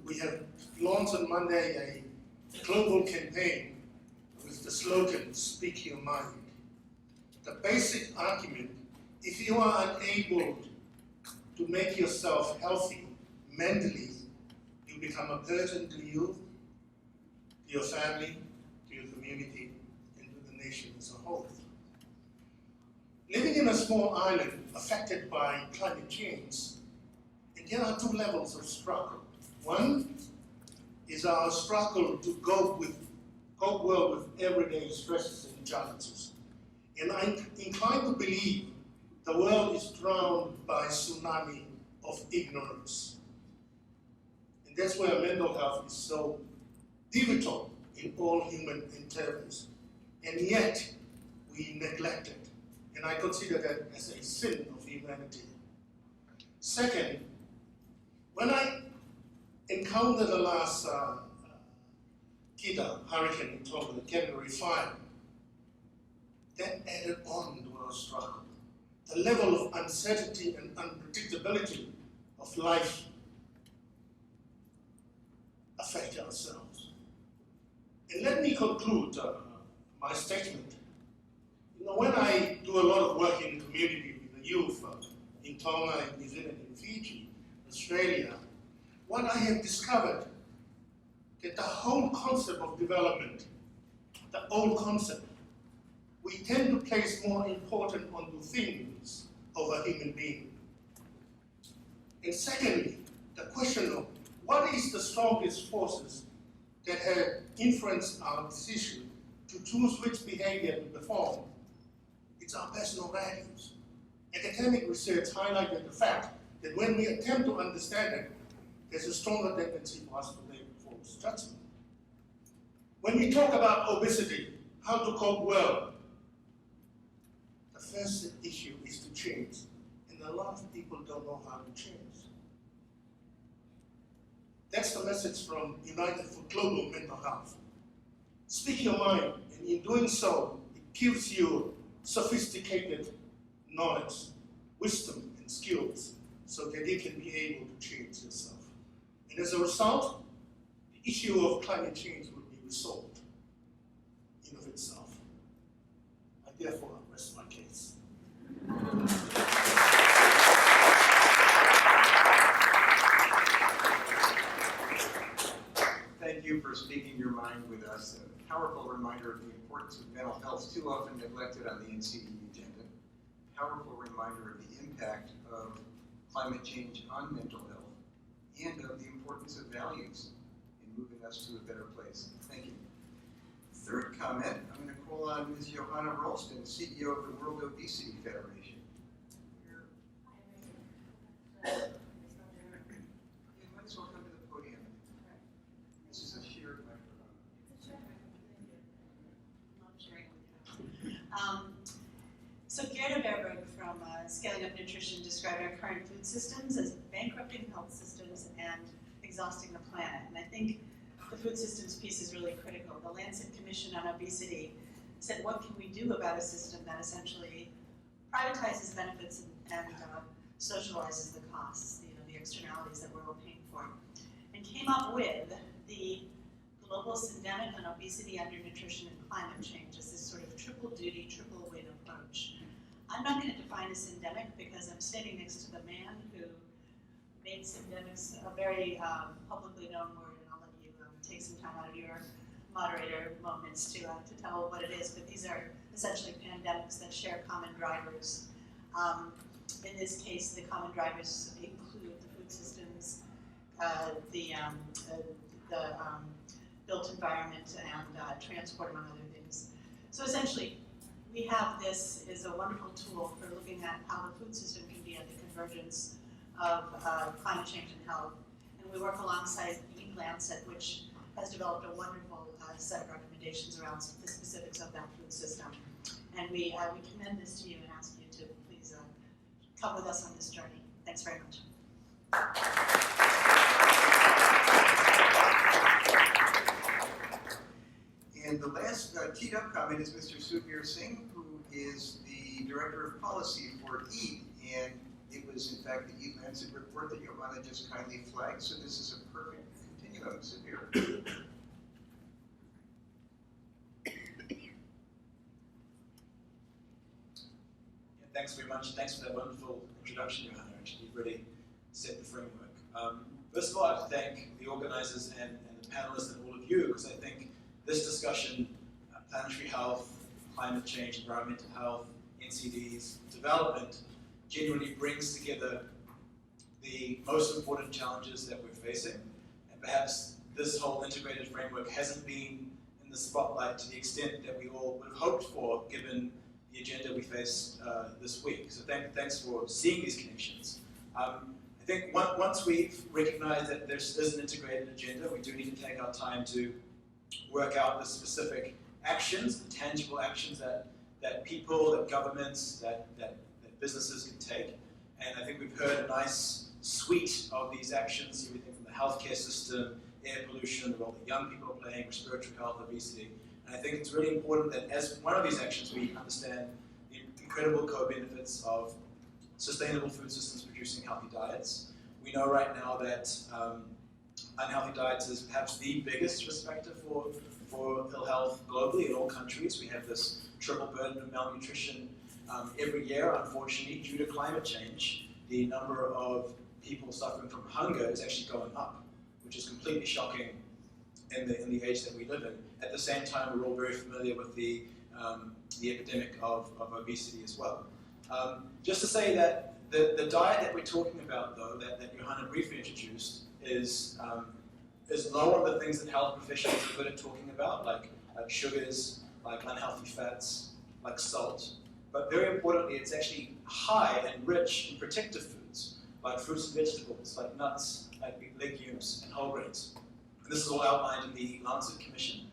We have launched on Monday a global campaign with the slogan, "Speak Your Mind." The basic argument, if you are unable to make yourself healthy mentally, you become a burden to you, to your family, to your community, and to the nation as a whole. Living in a small island affected by climate change, and there are two levels of struggle. One is our struggle to cope well with everyday stresses and challenges. And I'm inclined to believe the world is drowned by a tsunami of ignorance. And that's where mental health is so pivotal in all human endeavors. And yet, we neglect it. And I consider that as a sin of humanity. Second, when I encountered the last Kida hurricane in Tonga, Category 5, that added on to our struggle. The level of uncertainty and unpredictability of life affect ourselves. And let me conclude my statement. You know, when I do a lot of work in the community with the youth in Tonga, in New Zealand, in Fiji, Australia, what I have discovered that the whole concept of development, the old concept, we tend to place more importance onto things over human beings. And secondly, the question of what is the strongest forces that have influenced our decision to choose which behavior to perform? It's our personal values. Academic research highlighted the fact that when we attempt to understand it, there's a stronger tendency for us to make false judgment. When we talk about obesity, how to cope well, the first issue is to change. And a lot of people don't know how to change. That's the message from United for Global Mental Health. Speak your mind, and in doing so, it gives you sophisticated knowledge, wisdom, and skills so that you can be able to change yourself. And as a result, the issue of climate change will be resolved in of itself. I therefore rest my case. Thank you for speaking your mind with us. A powerful reminder of the importance of mental health, too often neglected on the NCDA agenda. A powerful reminder of the impact of climate change on mental health and of the importance of values in moving us to a better place. Thank you. Third comment, I'm going to call on Ms. Johanna Ralston, CEO of the World Obesity Federation. You might as well come to the podium. This is a shared microphone. So Gerda Baerberg from Scaling Up Nutrition described our current food systems as bankrupting health systems and exhausting the planet. And I think the food systems piece is really critical. The Lancet Commission on Obesity said, what can we do about a system that essentially privatizes benefits and socializes the costs, the externalities that we're all paying for, and came up with the global syndemic on obesity, undernutrition, and climate change as this sort of triple duty, triple win approach. I'm not going to define a syndemic because I'm standing next to the man who made syndemics a very publicly known word, and I'll let you take some time out of your moderator moments to tell what it is, but these are essentially pandemics that share common drivers. In this case, the common drivers include the food systems, the built environment, and transport, among other things. So essentially, we have this is a wonderful tool for looking at how the food system can be at the convergence of climate change and health. And we work alongside Lancet, which has developed a wonderful set of recommendations around the specifics of that food system. And we commend this to you and ask you to please come with us on this journey. Thanks very much. And the last teed up comment is Mr. Sudhir Singh, who is the Director of Policy for EAT. And it was, in fact, the EAT Lancet report that Johanna just kindly flagged, so this is a perfect continuum. Sudhir. Thanks very much. Thanks for that wonderful introduction, Johanna. Actually, you've really set the framework. First of all, I have to thank the organizers and the panelists and all of you, because I think this discussion, planetary health, climate change, environmental health, NCDs, development, genuinely brings together the most important challenges that we're facing. And perhaps this whole integrated framework hasn't been in the spotlight to the extent that we all would have hoped for, given the agenda we faced this week. So thanks for seeing these connections. I think once we've recognized that there is an integrated agenda, we do need to take our time to work out the specific actions, the tangible actions that people, that governments, that businesses can take. And I think we've heard a nice suite of these actions, everything from the healthcare system, air pollution, the role that young people are playing, respiratory health, obesity. And I think it's really important that as one of these actions, we understand the incredible co-benefits of sustainable food systems producing healthy diets. We know right now that unhealthy diets is perhaps the biggest risk factor for ill health globally in all countries. We have this triple burden of malnutrition every year, unfortunately, due to climate change. The number of people suffering from hunger is actually going up, which is completely shocking in the age that we live in. At the same time, we're all very familiar with the epidemic of obesity as well. Just to say that the diet that we're talking about, though, that Johanna briefly introduced, is low on the things that health professionals are good at talking about, like sugars, like unhealthy fats, like salt. But very importantly, it's actually high and rich in protective foods, like fruits and vegetables, like nuts, like legumes and whole grains. And this is all outlined in the Lancet Commission.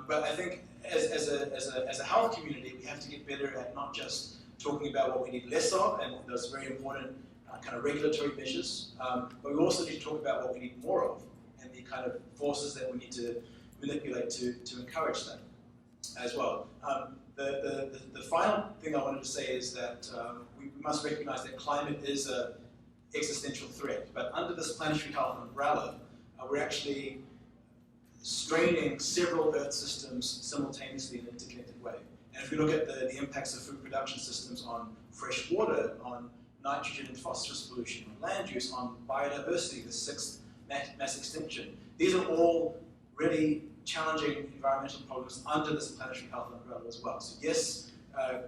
But I think as a health community, we have to get better at not just talking about what we need less of, and those very important kind of regulatory measures, but we also need to talk about what we need more of, and the kind of forces that we need to manipulate to encourage that as well. The final thing I wanted to say is that we must recognize that climate is an existential threat, but under this planetary health umbrella, we're actually straining several Earth systems simultaneously in an interconnected way. And if we look at the impacts of food production systems on fresh water, on nitrogen and phosphorus pollution, on land use, on biodiversity, the sixth mass extinction, these are all really challenging environmental problems under this planetary health umbrella as well. So yes,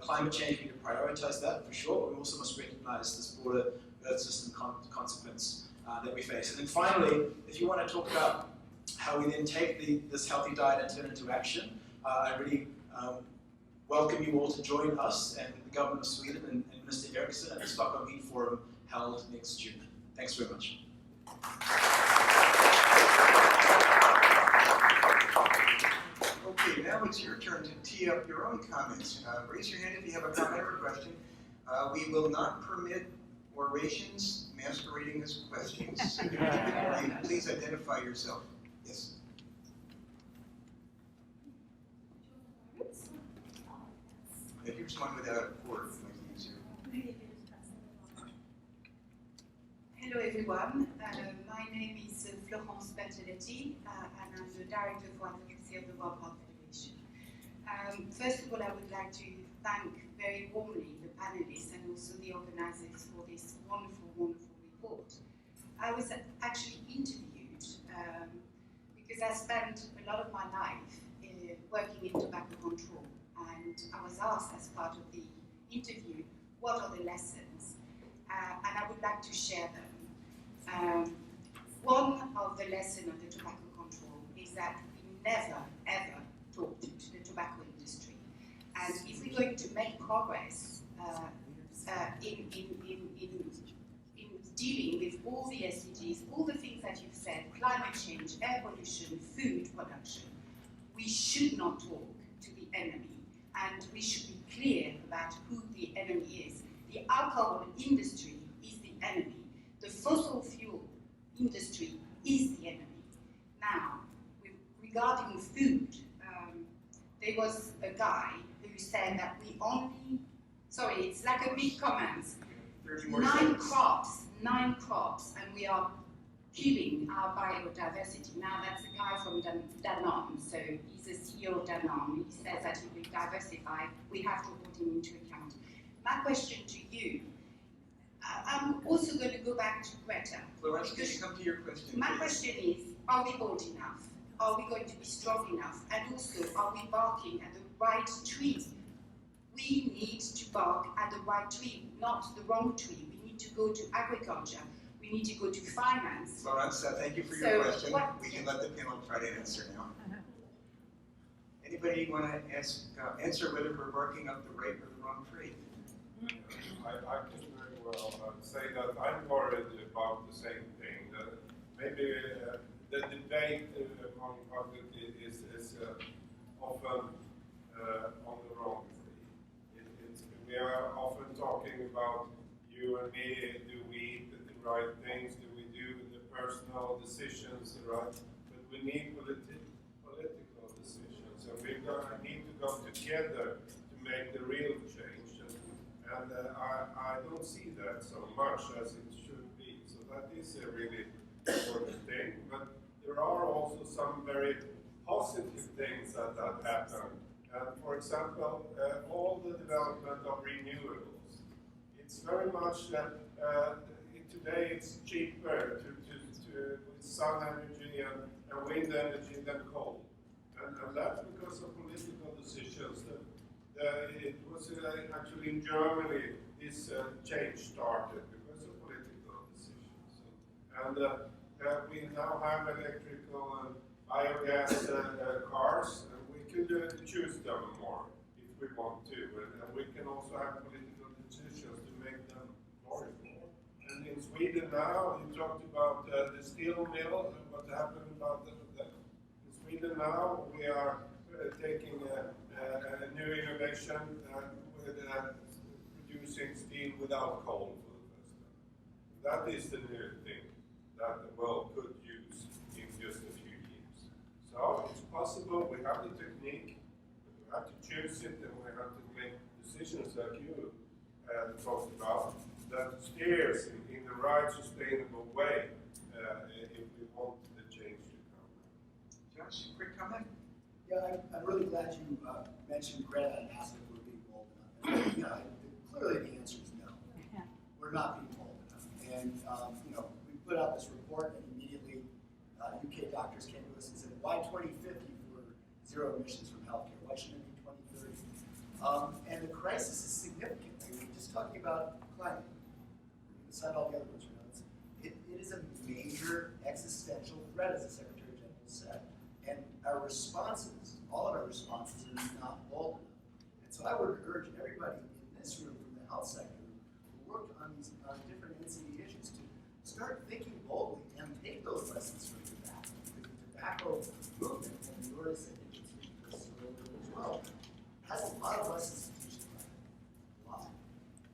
climate change, we need to prioritize that for sure, but we also must recognize this broader Earth system consequence that we face. And then finally, if you want to talk about how we then take this healthy diet and turn it into action, I really welcome you all to join us and the government of Sweden and Minister Eriksson at the Stockholm Eat Forum held next June. Thanks very much. Okay, now it's your turn to tee up your own comments. Raise your hand if you have a comment or a question. We will not permit orations masquerading as questions. So please identify yourself. Yes. Here's one without a cord, it might be easier. Hello everyone, my name is Florence Bertoletti and I'm the Director for Advocacy of the World Health Federation. First of all, I would like to thank very warmly the panelists and also the organizers for this wonderful, wonderful report. I was actually interviewed because I spent a lot of my life working in tobacco control, and I was asked as part of the interview, what are the lessons? And I would like to share them. One of the lessons of the tobacco control is that we never, ever talked to the tobacco industry. And if we're going to make progress in dealing with all the SDGs, all the things that you've said, climate change, air pollution, food production, we should not talk to the enemy, and we should be clear about who the enemy is. The alcohol industry is the enemy. The fossil fuel industry is the enemy. Now, regarding food, there was a guy who said that we only, sorry, it's like a big comment, 9 crops, and we are killing our biodiversity. Now, that's a guy from Danone, so he's the CEO of Danone. He says that he will diversify. We have to put him into account. My question to you, I'm also going to go back to Greta. Florence, can you come to your question? My question is, are we bold enough? Are we going to be strong enough? And also, are we barking at the right tree? We need to bark at the right tree, not the wrong tree. We need to go to agriculture. We need to go to finance. Florence, thank you for your question. We can let the panel try to answer now. Anybody want to answer whether we're barking up the right or the wrong tree? I can very well say that I'm worried about the same thing. Maybe the debate among public is often on the wrong tree. We are often talking about you and me, do we eat the right things, do we do the personal decisions right? But we need political decisions, and we need to go together to make the real change. And I don't see that so much as it should be. So that is a really important thing. But there are also some very positive things that happen. And for example, all the development of renewables. It's very much that today it's cheaper with sun energy and wind energy than coal. And that's because of political decisions. It was actually in Germany this change started because of political decisions. And we now have electrical and biogas cars, and we can choose them more if we want to. And we can also have political decisions to make them more important. And in Sweden now, you talked about the steel mill and what happened about that. In Sweden now, we are taking a new innovation with producing steel without coal for the first time. That is the new thing that the world could use in just a few years. So it's possible, we have the technique, but we have to choose it, and we have to make decisions like you talked about that steers in the right sustainable way if we want the change to come. Josh, quick comment? Yeah, I'm really glad you mentioned Greta and asked if we're being bold enough. Clearly the answer is no. We're not being bold enough. And we put out this report, and immediately UK doctors came to us and said, why 2050 for zero emissions from healthcare? Why shouldn't it be 2030? And the crisis is significant. We're just talking about climate. Aside all the other ones, it is a major existential threat, as the Secretary General said. And our responses, all of our responses, are not bold enough. And so I would urge everybody in this room from the health sector who worked on these different NCDA issues to start thinking boldly and take those lessons from tobacco. The tobacco movement, and you already said it as well, has a lot of lessons to teach the a lot.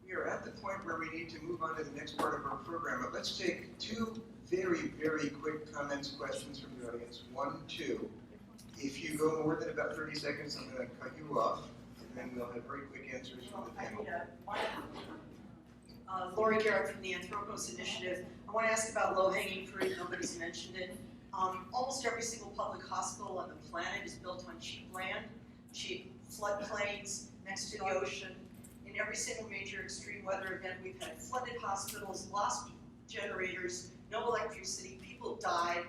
We are at the point where we need to move on to the next part of our program, but let's take two very, very quick comments, questions from the audience. 1, 2. If you go more than about 30 seconds, I'm going to cut you off, and then we'll have very quick answers from the panel. Lori Garrett from the Anthropos Initiative. I want to ask about low-hanging fruit. Nobody's mentioned it. Almost every single public hospital on the planet is built on cheap land, cheap floodplains next to the ocean. In every single major extreme weather event, we've had flooded hospitals, lost generators, no electricity. People died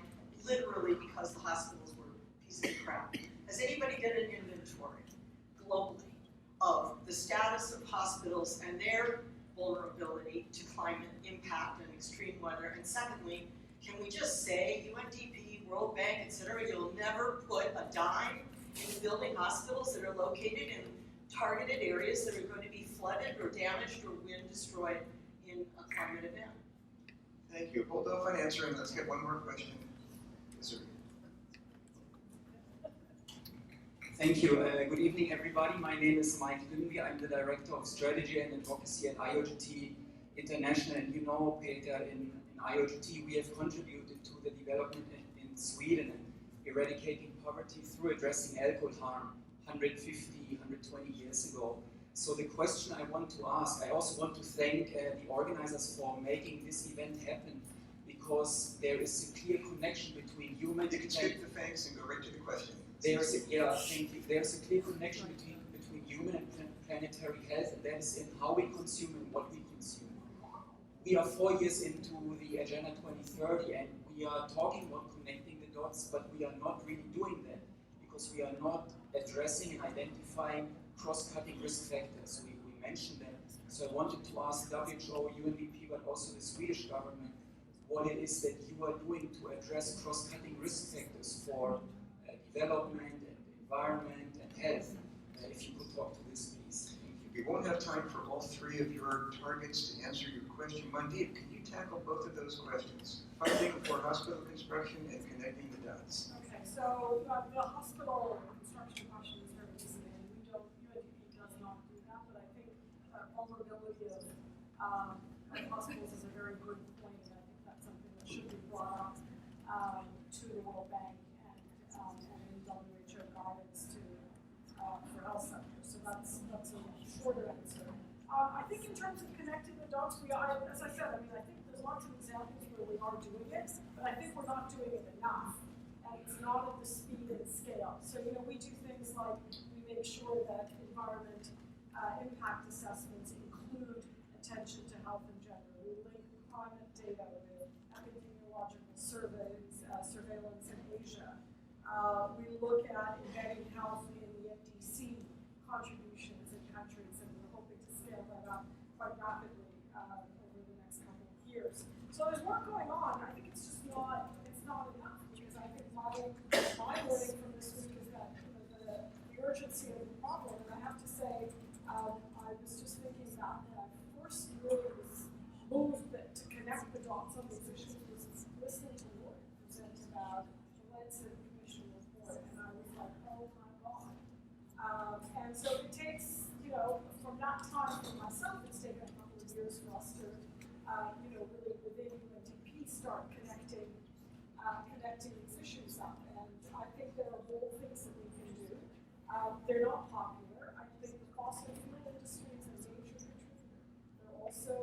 literally because the hospitals were pieces of crap. Has anybody done an inventory globally of the status of hospitals and their vulnerability to climate impact and extreme weather? And secondly, can we just say, UNDP, World Bank, et cetera, you'll never put a dime into building hospitals that are located in targeted areas that are going to be flooded or damaged or wind destroyed in a climate event? Thank you. Hold off on answering. Let's get one more question. Yes, sir. Thank you. Good evening, everybody. My name is Mike Lüngwi. I'm the Director of Strategy and Advocacy at IOGT International. And you know, Peter, in IOGT, we have contributed to the development in Sweden and eradicating poverty through addressing alcohol harm 150, 120 years ago. So the question I want to ask, I also want to thank the organizers for making this event happen, because there is a clear connection between human... You can skip the thanks and go right to the question. There's a clear connection between human and planetary health, and that is in how we consume and what we consume. We are 4 years into the Agenda 2030, and we are talking about connecting the dots, but we are not really doing that, because we are not addressing and identifying cross-cutting risk factors. We mentioned that. So I wanted to ask WHO, UNDP, but also the Swedish government, what it is that you are doing to address cross-cutting risk factors for development and environment and health. If you could talk to this, please. Thank you. We won't have time for all three of your targets to answer your question. Mandeep, can you tackle both of those questions? Funding for hospital construction and connecting the dots. Okay, so the hospital construction question is very easy, and UNDP does not do that, but I think vulnerability of hospitals is a very good point, and I think that's something that should be brought up to the World Bank and in WHO guidance for health sectors. So that's a shorter answer. I think in terms of connecting the dots, we are, as I said, I think there's lots of examples where we are doing it, but I think we're not doing it enough. And it's not at the speed and scale. So, we do things like we make sure that environment impact assessments include attention to health in general. We link climate data with epidemiological surveys, surveillance in Asia. We look at embedding health in the NDC contributions in countries, and we're hoping to scale that up quite rapidly over the next couple of years. So there's work going on. I think it's just not enough, because I think my learning from this week is that the urgency of the problem, and I have to say, I was just thinking that first really was moved to connect the dots on these issues was listening to Lord present about the Lancet Commission report, and I was like, oh my God. And so it takes, from that time for myself, it's taken a couple of years for us to, really within UNDP start connecting these issues up. And I think there are bold things that we can do. They're not popular. I think the fossil fuel industry is a major contributor. They're also,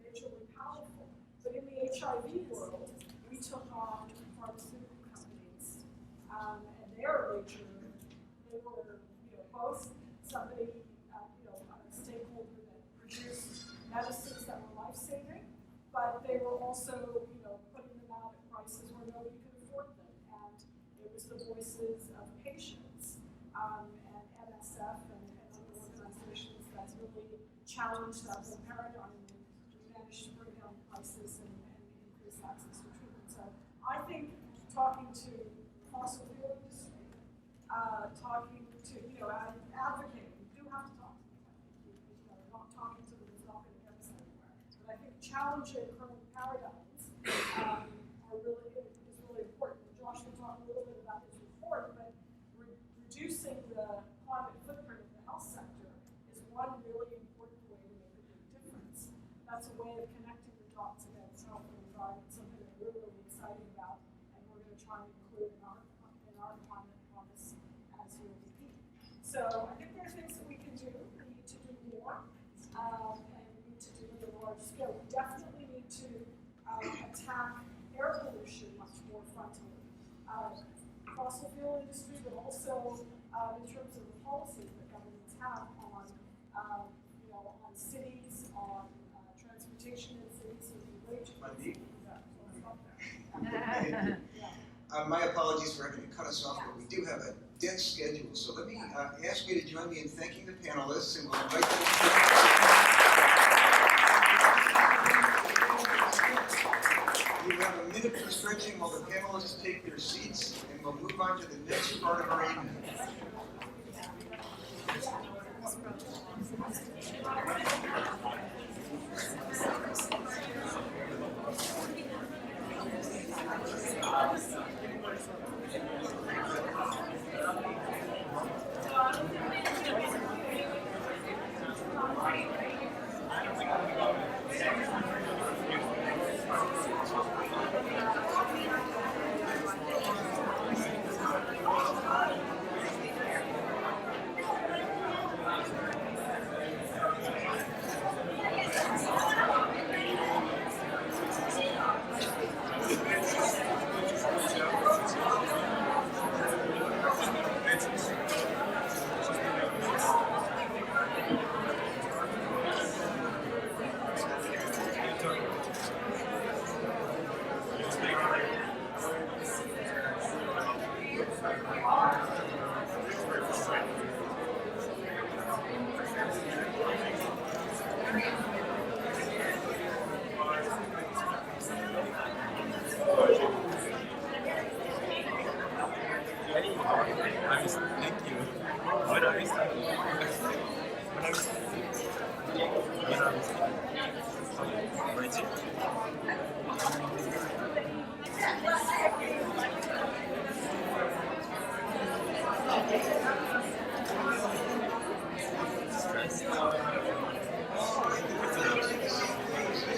majorly powerful. But in the HIV world, we took on pharmaceutical companies, and they were both somebody, a stakeholder that produced medicines that were life-saving, but they were also, putting them out at prices where nobody could afford them. And it was the voices of patients and NSF and other organizations that really challenged that whole paradigm, and we managed to bring down prices and increase access to treatment. So I think talking to the fossil fuel industry, talking to, advocating, you do have to talk to them. Not talking to them is not going to get us anywhere. But I think challenging current paradigms is really important. Josh will talk a little bit about his report, but reducing the climate footprint of the health sector is one really important way to make a big difference. That's a way of connecting the dots against health and environment, something that we're really excited about, and we're going to try and include in our climate promise as UNDP. So I think there are things that we can do. The and need to do it at a large scale. We definitely need to attack air pollution much more frontally. Fossil fuel industry, but also in terms of the policies that governments have on, on cities, on transportation in cities, so the wage. My apologies for having to cut us off, but we do have a dense schedule. So let me ask you to join me in thanking the panelists, and we'll invite them to We have a minute for stretching while the panelists take their seats, and we'll move on to the next part of our evening.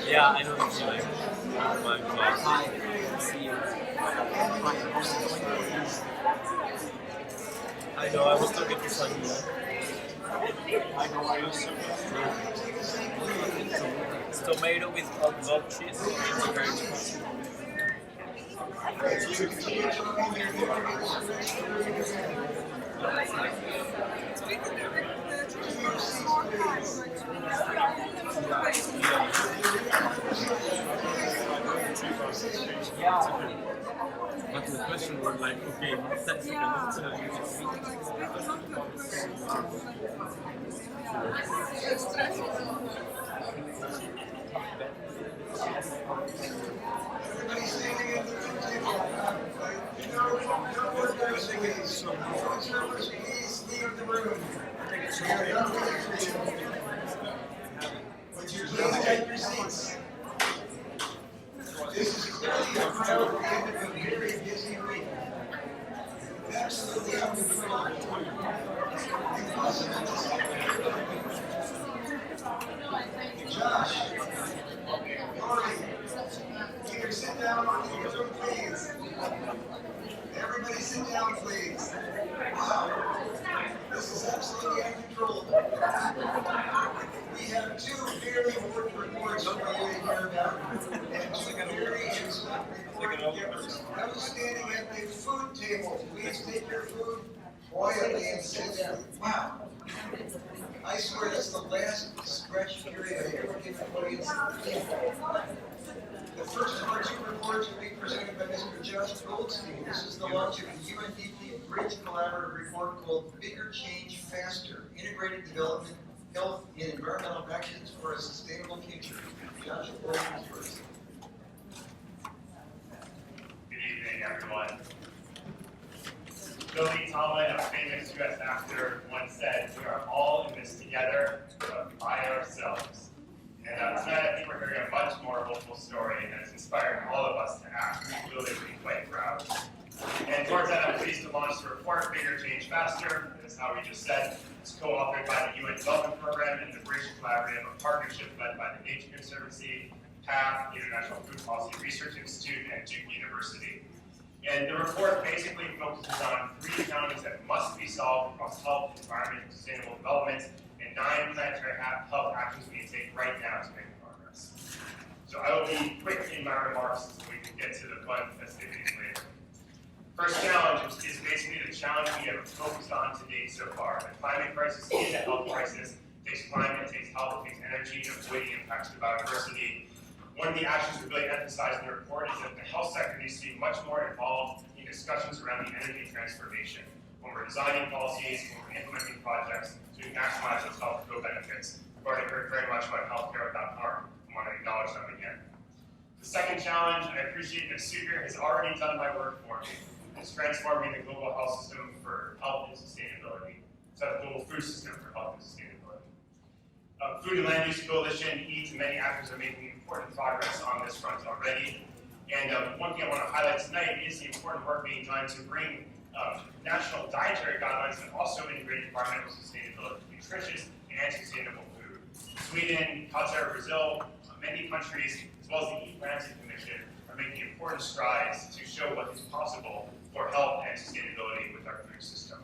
Yeah, I know the feeling. Oh my God. Hi, see you. I know, I was talking to Sunny. I know I also. It's tomato with hot cheese. It's very delicious. Yeah. But the question was like, okay, 10 seconds. This is clearly a proud end of a very busy week. Absolutely out of control. Josh, Lori, either sit down or leave the room, please. Everybody sit down, please. Wow, this is absolutely uncontrollable. We have two very important reports for you to hear about, and two very excellent report givers. Those standing at the food table, please take your food quietly and sit down. Wow. I swear that's the last scratch period I ever give an audience. The first of our two reports will be presented by Mr. Josh Goldstein. This is the launch of the UNDP Bridge Collaborative report called Bigger Change Faster, Integrated Development, Health, and Environmental Actions for a Sustainable Future. Josh, the floor is yours. Good evening, everyone. Billy Tomlin, a famous U.S. actor, once said, "We are all in this together, but by ourselves." And tonight, I think we're hearing a much more hopeful story, and it's inspiring all of us to act. We really be quite proud. And towards that, I'm pleased to launch the report, Bigger Change Faster. As how we just said, it's co-authored by the UN Development Program and the Bridge Collaborative, a partnership led by the Nature Conservancy, PATH, the International Food Policy Research Institute, and Duke University. And the report basically focuses on 3 challenges that must be solved across health, environment, and sustainable development, and 9 planetary health actions we need to take right now to make progress. So I will be quick in my remarks so we can get to the fun festivities later. First challenge is basically the challenge we have focused on to date so far. The climate crisis is a health crisis. It takes climate, it takes health, it takes energy, and avoiding impacts to biodiversity. One of the actions we really emphasize in the report is that the health sector needs to be much more involved in discussions around the energy transformation. When we're designing policies, when we're implementing projects, so we maximize those health co-benefits. We've already heard very much about healthcare without harm. I want to acknowledge them again. The second challenge, I appreciate that Suvir has already done my work for me. It's transforming the global health system for health and sustainability. So the global food system for health and sustainability. Food and Land Use Coalition, EATS, and many actors are making important progress on this front already. And one thing I want to highlight tonight is the important work being done to bring national dietary guidelines that also integrate environmental sustainability, nutritious and sustainable food. Sweden, Qatar, Brazil, many countries, as well as the Eat Lancet Commission, are making important strides to show what is possible for health and sustainability with our food system.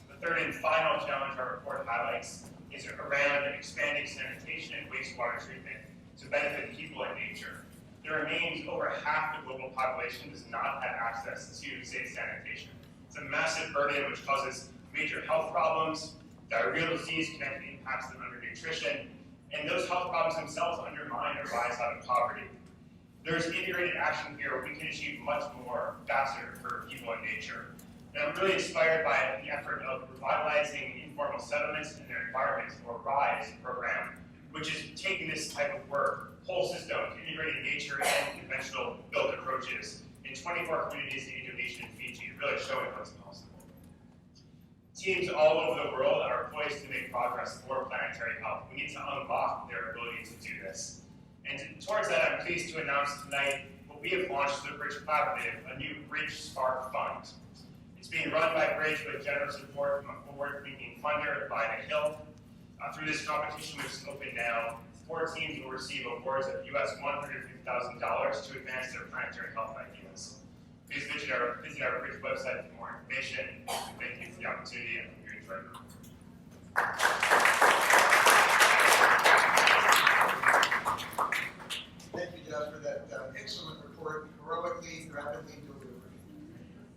The third and final challenge our report highlights is around expanding sanitation and wastewater treatment to benefit people and nature. There remains over half the global population does not have access to safe sanitation. It's a massive burden which causes major health problems, diarrheal disease connected impacts of undernutrition, and those health problems themselves undermine or rise out of poverty. There's integrated action here where we can achieve much more faster for people and nature. And I'm really inspired by the effort of revitalizing informal settlements and their environments, or RISE program, which is taking this type of work, whole system, integrating nature and conventional built approaches in 24 communities in Indonesia and Fiji, really showing what's possible. Teams all over the world are poised to make progress for planetary health. We need to unlock their ability to do this. And towards that, I'm pleased to announce tonight what we have launched the Bridge Collaborative, a new Bridge Spark Fund. It's being run by Bridge with generous support from a forward-thinking funder, By the Hill. Through this competition, which is open now, 4 teams will receive awards of US $150,000 to advance their planetary health ideas. Please visit our Bridge website for more information. Thank you for the opportunity, and hope you enjoy it. Thank you, Jeff, for that excellent report, heroically, rapidly delivered.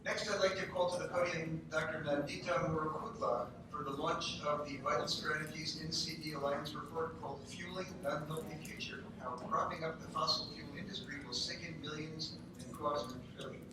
Next, I'd like to call to the podium Dr. Nandita Murukutla for the launch of the Vital Strategies NCD Alliance report called Fueling an Unhealthy Future, How Propping Up the Fossil Fuel Industry Will Sink in Millions and Cause Trillions.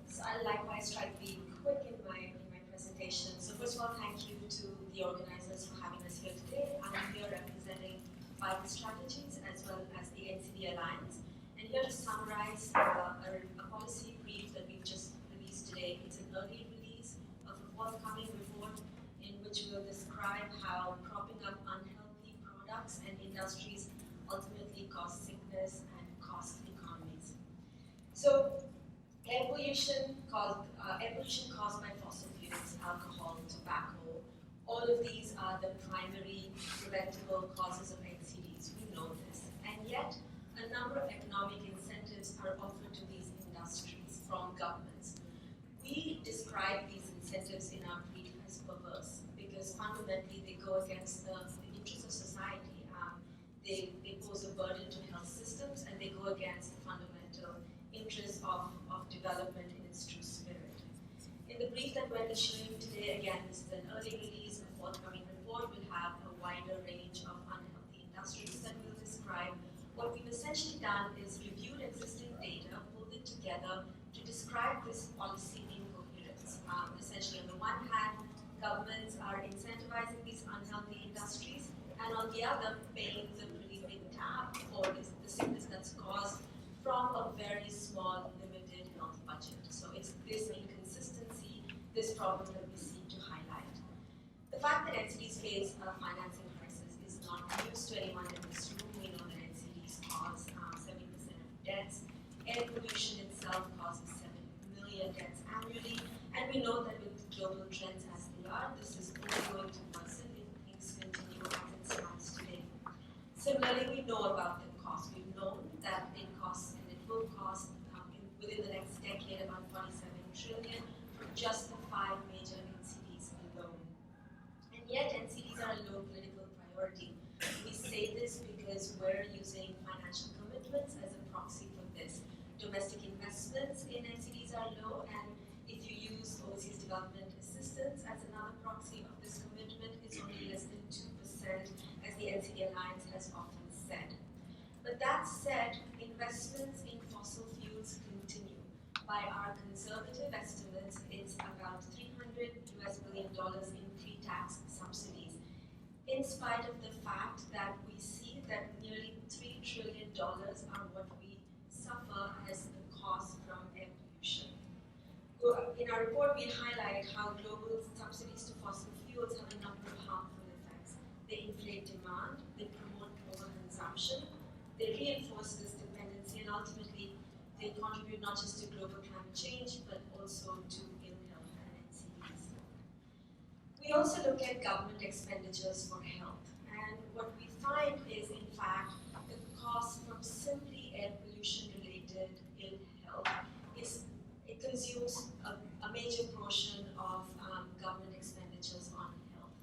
So I'll likewise try to be quick in my presentation. So first of all, thank you to the organizers for having us here today. I'm here representing Vital Strategies as well as the NCDA Alliance. And here to summarize a policy brief that we've just released today. It's an early release of a forthcoming report in which we'll describe how propping up unhealthy products and industries ultimately cause sickness and cost economies. So air pollution caused by fossil fuels, alcohol, tobacco, all of these are the primary preventable causes of NCDs. We know this. And yet, a number of economic incentives are offered to these industries from governments. We describe these incentives in our brief as perverse because fundamentally they go against the interests of society. They pose a burden to health systems and they go against the fundamental interests of development in its true spirit. In the brief that we're issuing today, again, this is an early release, a forthcoming report will have a wider range of unhealthy industries that we'll describe. What we've essentially done is reviewed existing data, pulled it together to describe this policy incoherence. Essentially, on the one hand, governments are incentivizing these unhealthy industries, and on the other, paying the pretty big tab for the sickness that's caused from a very small, limited health budget. So it's this inconsistency, this problem that we seek to highlight. The fact that NCDs face a financing crisis is not news to anyone in this room. We know that NCDs cause 70% of deaths. Air pollution itself causes 7 million deaths annually. And we know that with global trends as they are, this is only going to worsen if things continue as it stands today. Similarly, we know about the cost. We've known that it costs and it will cost within the next decade about $47 trillion from just the 5 major NCDs alone. And yet NCDs are a low political priority. We say this because we're using financial commitments as a proxy for this. Domestic investments in NCDs are low, and if you use overseas development assistance as another proxy of this commitment, it's only less than 2%, as the NCD Alliance has often said. But that said, investments in fossil fuels continue. By our conservative estimates, it's about $300 billion in pre-tax subsidies, in spite of the fact that we see that nearly $3 trillion are what we suffer as the cost from air pollution. In our report, we highlight how global subsidies to fossil fuels have a number of harmful effects. They inflate demand, they promote overconsumption, they reinforce this dependency, and ultimately they contribute not just to global climate change, but also to ill health and NCDs. We also look at government expenditures for health, and what we find is, in fact, the cost from simply air pollution-related ill health it consumes a major portion of government expenditures on health.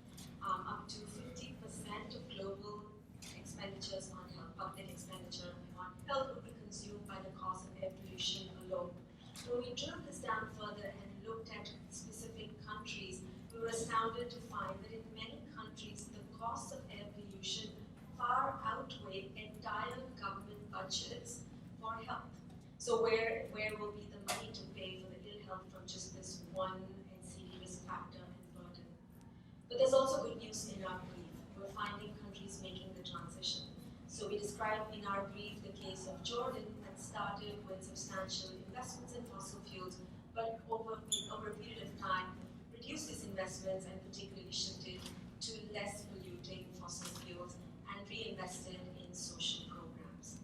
Up to 50% of global expenditures on health, public expenditure on health, would be consumed by the cost of air pollution alone. When we drilled this down further and looked at specific countries, we were astounded to find that in many countries, the cost of air pollution far outweigh entire government budgets for health. So where will be the money to pay for the ill health from just this one NCD risk factor and burden? But there's also good news in our brief. We're finding countries making the transition. So we describe in our brief the case of Jordan that started with substantial investments in fossil fuels, but over a period of time reduced these investments and particularly shifted to less polluting fossil fuels and reinvested in social programs.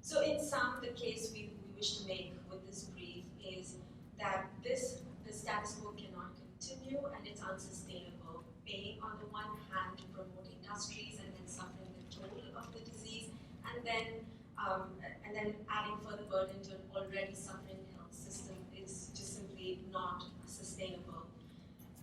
So in sum, the case we wish to make with this brief is that the status quo cannot continue and it's unsustainable, paying on the one hand to promote industries and then suffering the toll of the disease, and then adding further burden to an already suffering health system is just simply not sustainable.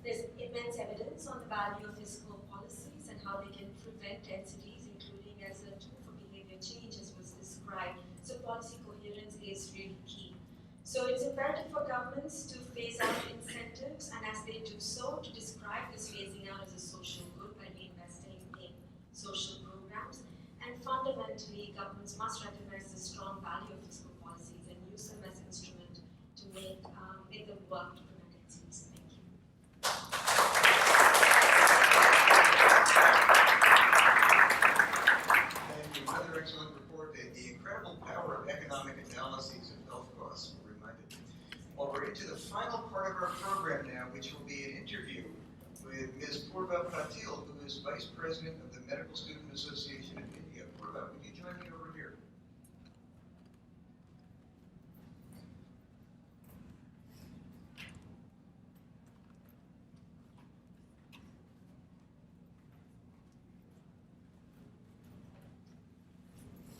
There's immense evidence on the value of fiscal policies and how they can prevent NCDs, including as a tool for behavior change, as was described. So policy coherence is really key. So it's imperative for governments to phase out incentives, and as they do so, to describe this phasing out as a social good by reinvesting in social programs. And fundamentally, governments must recognize the strong value of fiscal policies and use them as instrument to make them work to prevent NCDs. Thank you. Thank you. Another excellent report. The incredible power of economic analyses of health costs, we're reminded. Well, we're into the final part of our program now, which will be an interview with Ms. Purva Patil, who is Vice President of the Medical Student Association of India. Purva, would you join me over here?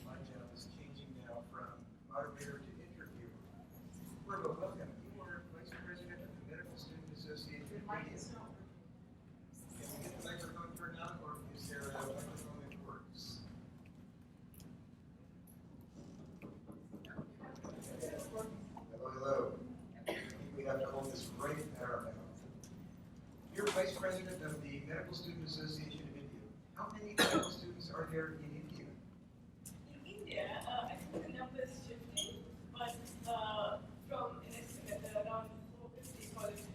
My job is changing now from moderator to interviewer. Purva, welcome. You are Vice President of the Medical Student Association of India. Can we get the microphone turned on, or is there a microphone that works? Hello, hello. I think we have to hold this right in our mouth. You're Vice President of the Medical Student Association of India. How many medical students are there in India? In India, I think the number is shifting, but from an estimate, there are around 450 colleges.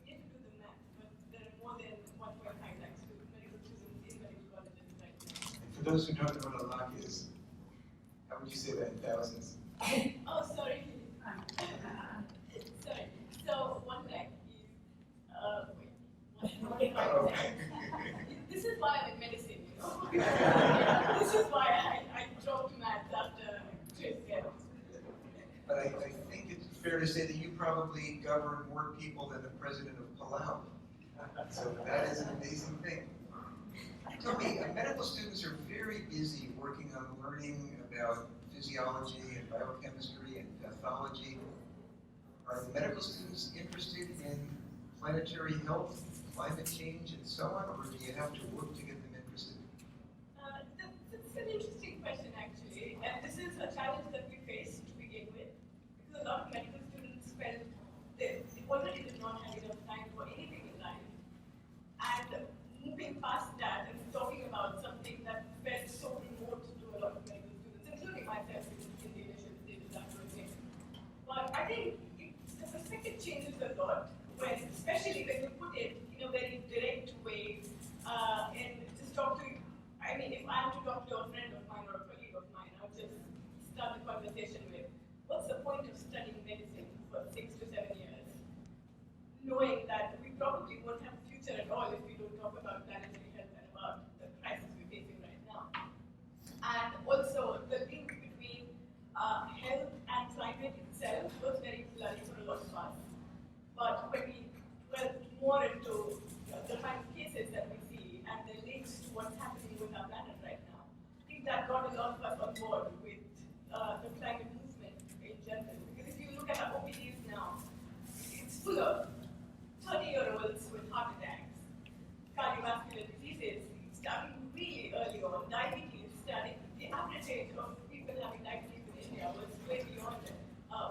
We have to do the math, but there are more than 1.5 lakhs medical students in medical colleges right now. And for those who don't know what a lakh is, how would you say that in thousands? Oh, sorry. Sorry. So 1 lakh is, wait, 1.5 lakhs. This is why I'm in medicine, you know. This is why I dropped math after Chris said. But I think it's fair to say that you probably govern more people than the president of Palau. So that is an amazing thing. Tell me, medical students are very busy working on learning about physiology and biochemistry and pathology. Are the medical students interested in planetary health, climate change, and so on, or do you have to work to get them interested? That's an interesting question, actually, and this is a challenge that we face to begin with, because a lot of medical students felt they already did not have enough time for anything in life, and moving past that and talking about something that felt so remote to a lot of medical students, including myself in the initial stages after it came. But I think the perspective changes a lot when, especially when you put it in a very direct way, and just talk to, I mean, if I'm to talk to a friend of mine or a colleague of mine, I'll just start the conversation with, what's the point of studying medicine for 6 to 7 years, knowing that we probably won't have a future at all if we don't talk about planetary health and about the crisis we're facing right now. And also, the link between health and climate itself was very blurry for a lot of us. But when we went more into the kind of cases that we see and the links to what's happening with our planet right now, I think that got a lot of us on board with the climate movement in general. Because if you look at our OPDs now, it's full of 30-year-olds with heart attacks, cardiovascular diseases starting really early on, diabetes starting. The average age of people having diabetes in India was way beyond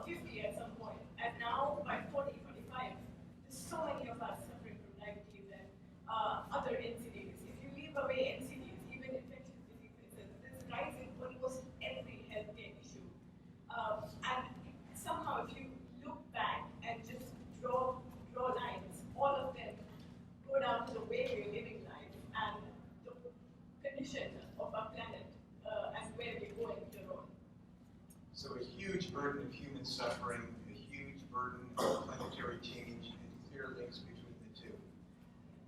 50 at some point. And now by 40, 45, there's so many of us suffering from diabetes and other NCDs. If you leave away NCDs, even infectious diseases, there's rise in almost every healthcare issue. And somehow if you look back and just draw lines, all of them go down to the way we're living life and the condition of our planet and where we're going later on. So a huge burden of human suffering, a huge burden of planetary change, and clear links between the two.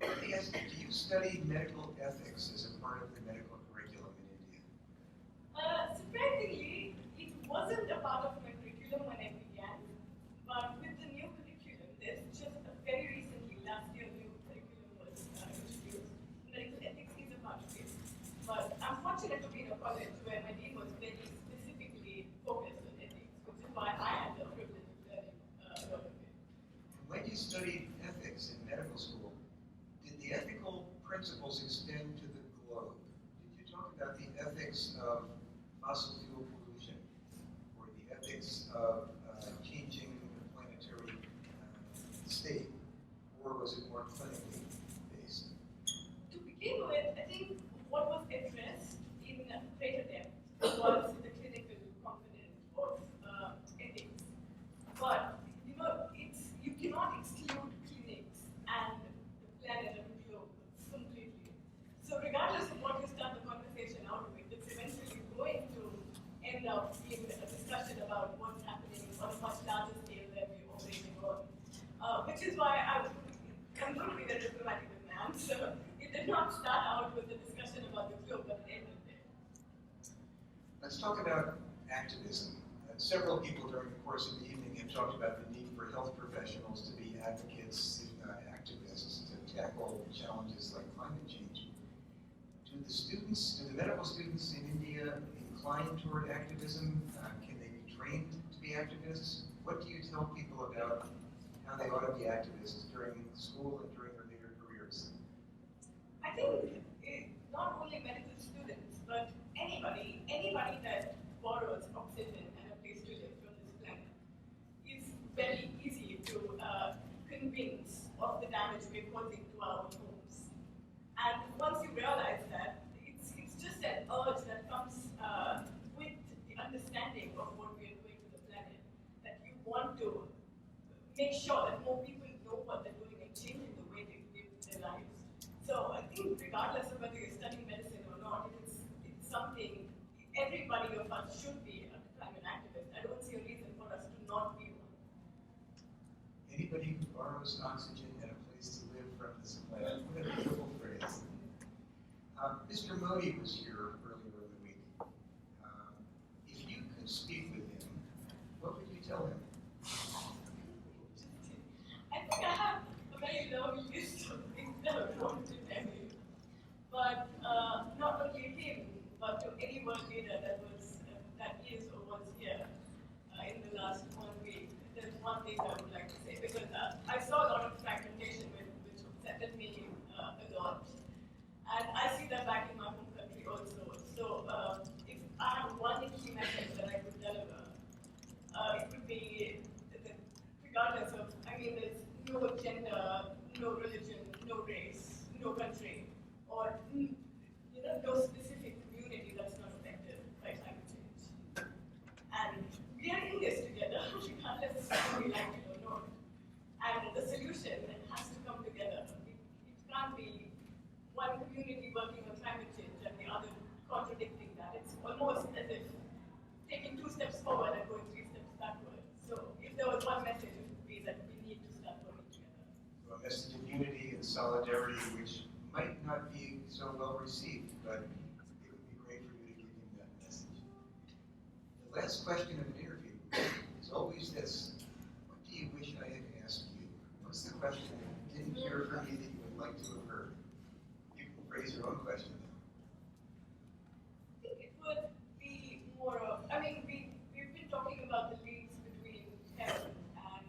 Let me ask you, do you study medical ethics as a part of the medical curriculum in India? Surprisingly, it wasn't a part of my curriculum when I began, but with the new curriculum, there's just very recently, last year, new curriculum was introduced. Medical ethics is a part of it. But I'm fortunate to be in a college where my dean was very specifically focused on ethics, which is why I had the privilege of learning a lot of it. When you studied ethics in medical school, did the ethical principles extend to the globe? Did you talk about the ethics of fossil fuel pollution or the ethics of changing the planetary state, or was it more clinically based? To begin with, I think what was addressed in greater depth was the clinical component of ethics. But you know, you cannot exclude clinics and the planet and the globe completely. So regardless of what you start the conversation out with, it's eventually going to end up in a discussion about what's happening on a much larger scale than we're operating on. Which is why I'm going to be the diplomatic man. So it did not start out with a discussion about the globe, but it ended there. Let's talk about activism. Several people during the course of the evening have talked about the need for health professionals to be advocates, if not activists, to tackle challenges like climate change. Do the medical students in India incline toward activism? Can they be trained to be activists? What do you tell people about how they ought to be activists during school and during their later careers? I think not only medical students, but anybody that borrows oxygen and a place to live from this planet is very easy to convince of the damage we're causing to our own homes. And once you realize that, it's just an urge that comes with the understanding of what we're doing to the planet, that you want to make sure that more people know what they're doing and changing the way they live their lives. So I think regardless of whether you're studying medicine or not, it's something everybody of us should be a climate activist. I don't see a reason for us to not be one. Anybody who borrows oxygen and a place to live from this planet, what a beautiful phrase. Mr. Modi was here earlier in the week. If you could speak with him, what would you tell him? I think I have a very long list of things that I want to tell you. But not only him, but to any world leader that is or was here in the last 1 week. There's one thing things I would like to say, because I saw a lot of fragmentation which upset me a lot. And I see that back in my home country also. So if I have one key message that I could deliver, it would be that regardless of, I mean, there's no gender, no religion, no race, no country, or no specific community that's not affected by climate change. And we are in this together, regardless of whether we like it or not. And the solution has to come together. It can't be one community working on climate change and the other contradicting that. It's almost as if taking 2 steps forward and going 3 steps backward. So if there was one message, it would be that we need to start working together. So a message of unity and solidarity, which might not be so well received, but it would be great for you to give him that message. The last question of an interview is always this: what do you wish I had asked you? What's the question that you didn't hear from me that you would like to have heard? You can phrase your own question now. I think it would be more of, I mean, we've been talking about the links between health and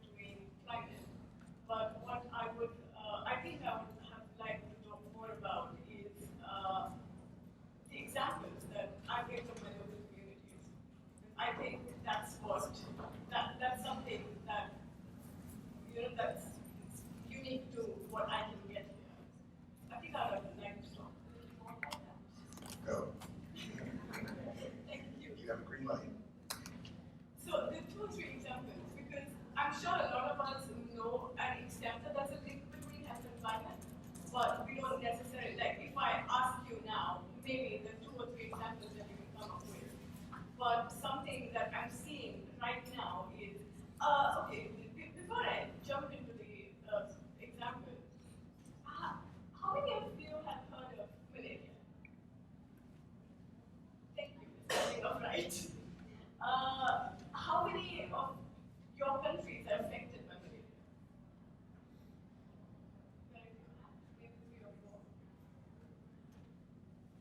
between climate, but what I would, I think I would have liked to talk more about is the examples that I bring from my local communities. I think that's what, that's something that, that's unique to what I can get here. I think I would like to talk a little more about that. Go. Thank you. You have a green light. So there are 2 or 3 examples, because I'm sure a lot of us know and accept that there's a link between health and climate, but we don't necessarily, like if I ask you now, maybe there are 2 or 3 examples that you can come up with. But something that I'm seeing right now is, okay, before I jump into the example, how many of you have heard of malaria? Thank you, starting off right. How many of your countries are affected by malaria? Very few, maybe 3 or 4.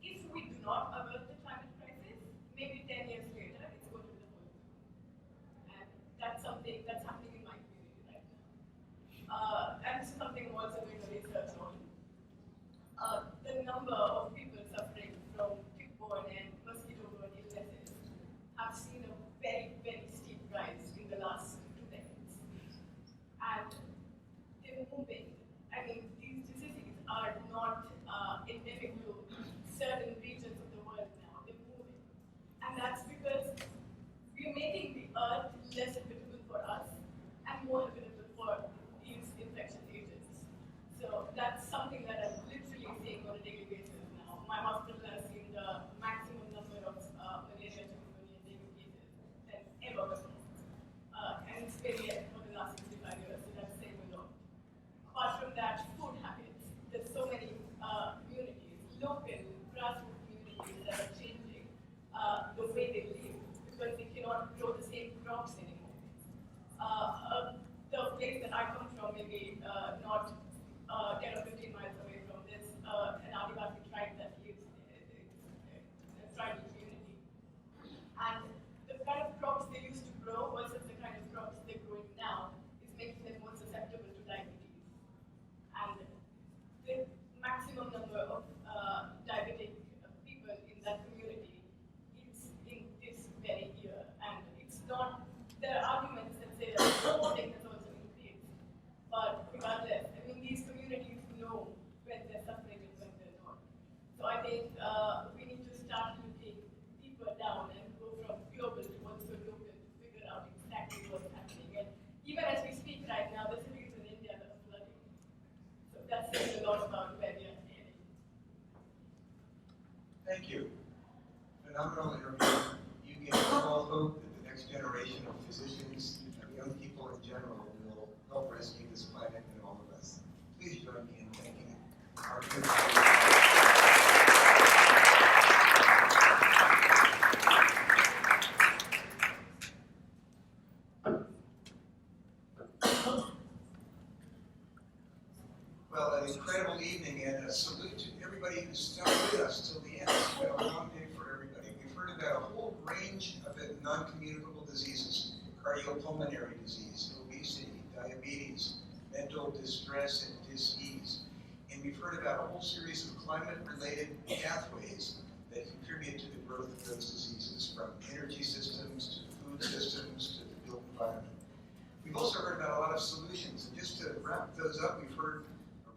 If we do not avert the climate crisis, maybe 10 years later, it's going to be the whole world. And that's something that's happening in my community right now. And this is something I'm also doing the research on. The number of people suffering from tick-borne and mosquito-borne illnesses have seen a very, very steep rise in the last 2 decades. And they're moving. I mean, these diseases are not endemic to certain regions of the world now. They're moving. And that's because we're making the earth less habitable for us and more habitable for these infectious agents. So that's something that I'm literally seeing on a daily basis now. My hospital has seen the maximum number of malaria pneumonia daily cases than ever before. And it's been yet for the last 65 years, so that's saying a lot. Apart from that, food habits. There's so many communities, local, grassroots communities that are changing the way they live because they cannot grow the same crops anymore. The place that I come from, maybe not 10 or 15 miles away from this, an Adivasi tribe that lives there, a tribal community. And the kind of crops they used to grow versus the kind of crops they're growing now is making them more susceptible to diabetes. And the maximum number of diabetic people in that community is in this very year. And it's not, there are arguments that say that voting has also increased. But regardless, I mean, these communities know when they're suffering and when they're not. So I think we need to start looking deeper down and go from global to also local to figure out exactly what's happening. And even as we speak right now, the cities in India that are flooding. So that says a lot about where we are heading. Thank you. Phenomenal interview. You gave us all hope that the next generation of physicians and young people in general will help rescue this planet and all of us. Please join me in thanking our Well, an incredible evening and a salute to everybody who's stuck with us till the end. It's been a long day for everybody. We've heard about a whole range of non-communicable diseases. cardiopulmonary disease, obesity, diabetes, mental distress and dis-ease. And we've heard about a whole series of climate-related pathways that contribute to the growth of those diseases, from energy systems to the food systems to the built environment. We've also heard about a lot of solutions, and just to wrap those up, we've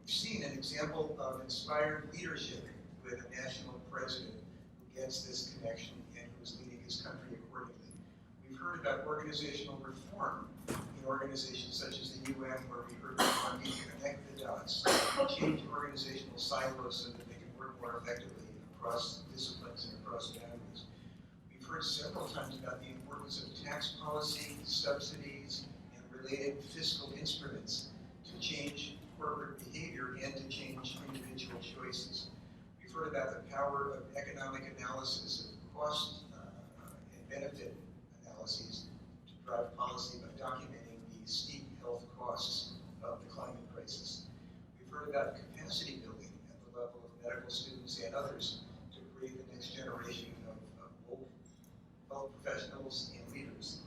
seen an example of inspired leadership with a national president who gets this connection and who's leading his country accordingly. We've heard about organizational reform in organizations such as the UN, where we heard about funding to connect the dots, change organizational silos so that they can work more effectively across disciplines and across boundaries. We've heard several times about the importance of tax policy, subsidies, and related fiscal instruments to change corporate behavior and to change individual choices. We've heard about the power of economic analysis, of cost and benefit analyses to drive policy by documenting the steep health costs of the climate crisis. We've heard about capacity building at the level of medical students and others to create the next generation of health professionals and leaders.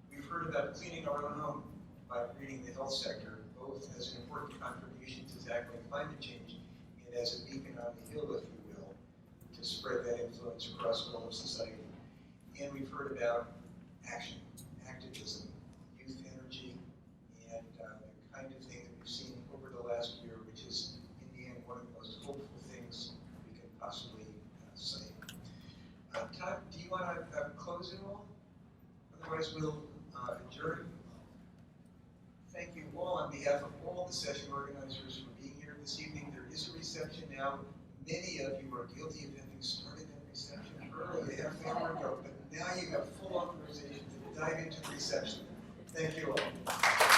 We've heard about cleaning our own home by greening the health sector, both as an important contribution to tackling climate change and as a beacon on the hill, if you will, to spread that influence across all of society. And we've heard about action, activism, youth energy, and the kind of thing that we've seen over the last year, which is, in the end, one of the most hopeful things we can possibly say. Todd, do you want to close it all? Otherwise, we'll adjourn. Thank you all on behalf of all the session organizers for being here this evening. There is a reception now. Many of you are guilty of having started that reception early, a half hour ago, but now you have full authorization to dive into the reception. Thank you all.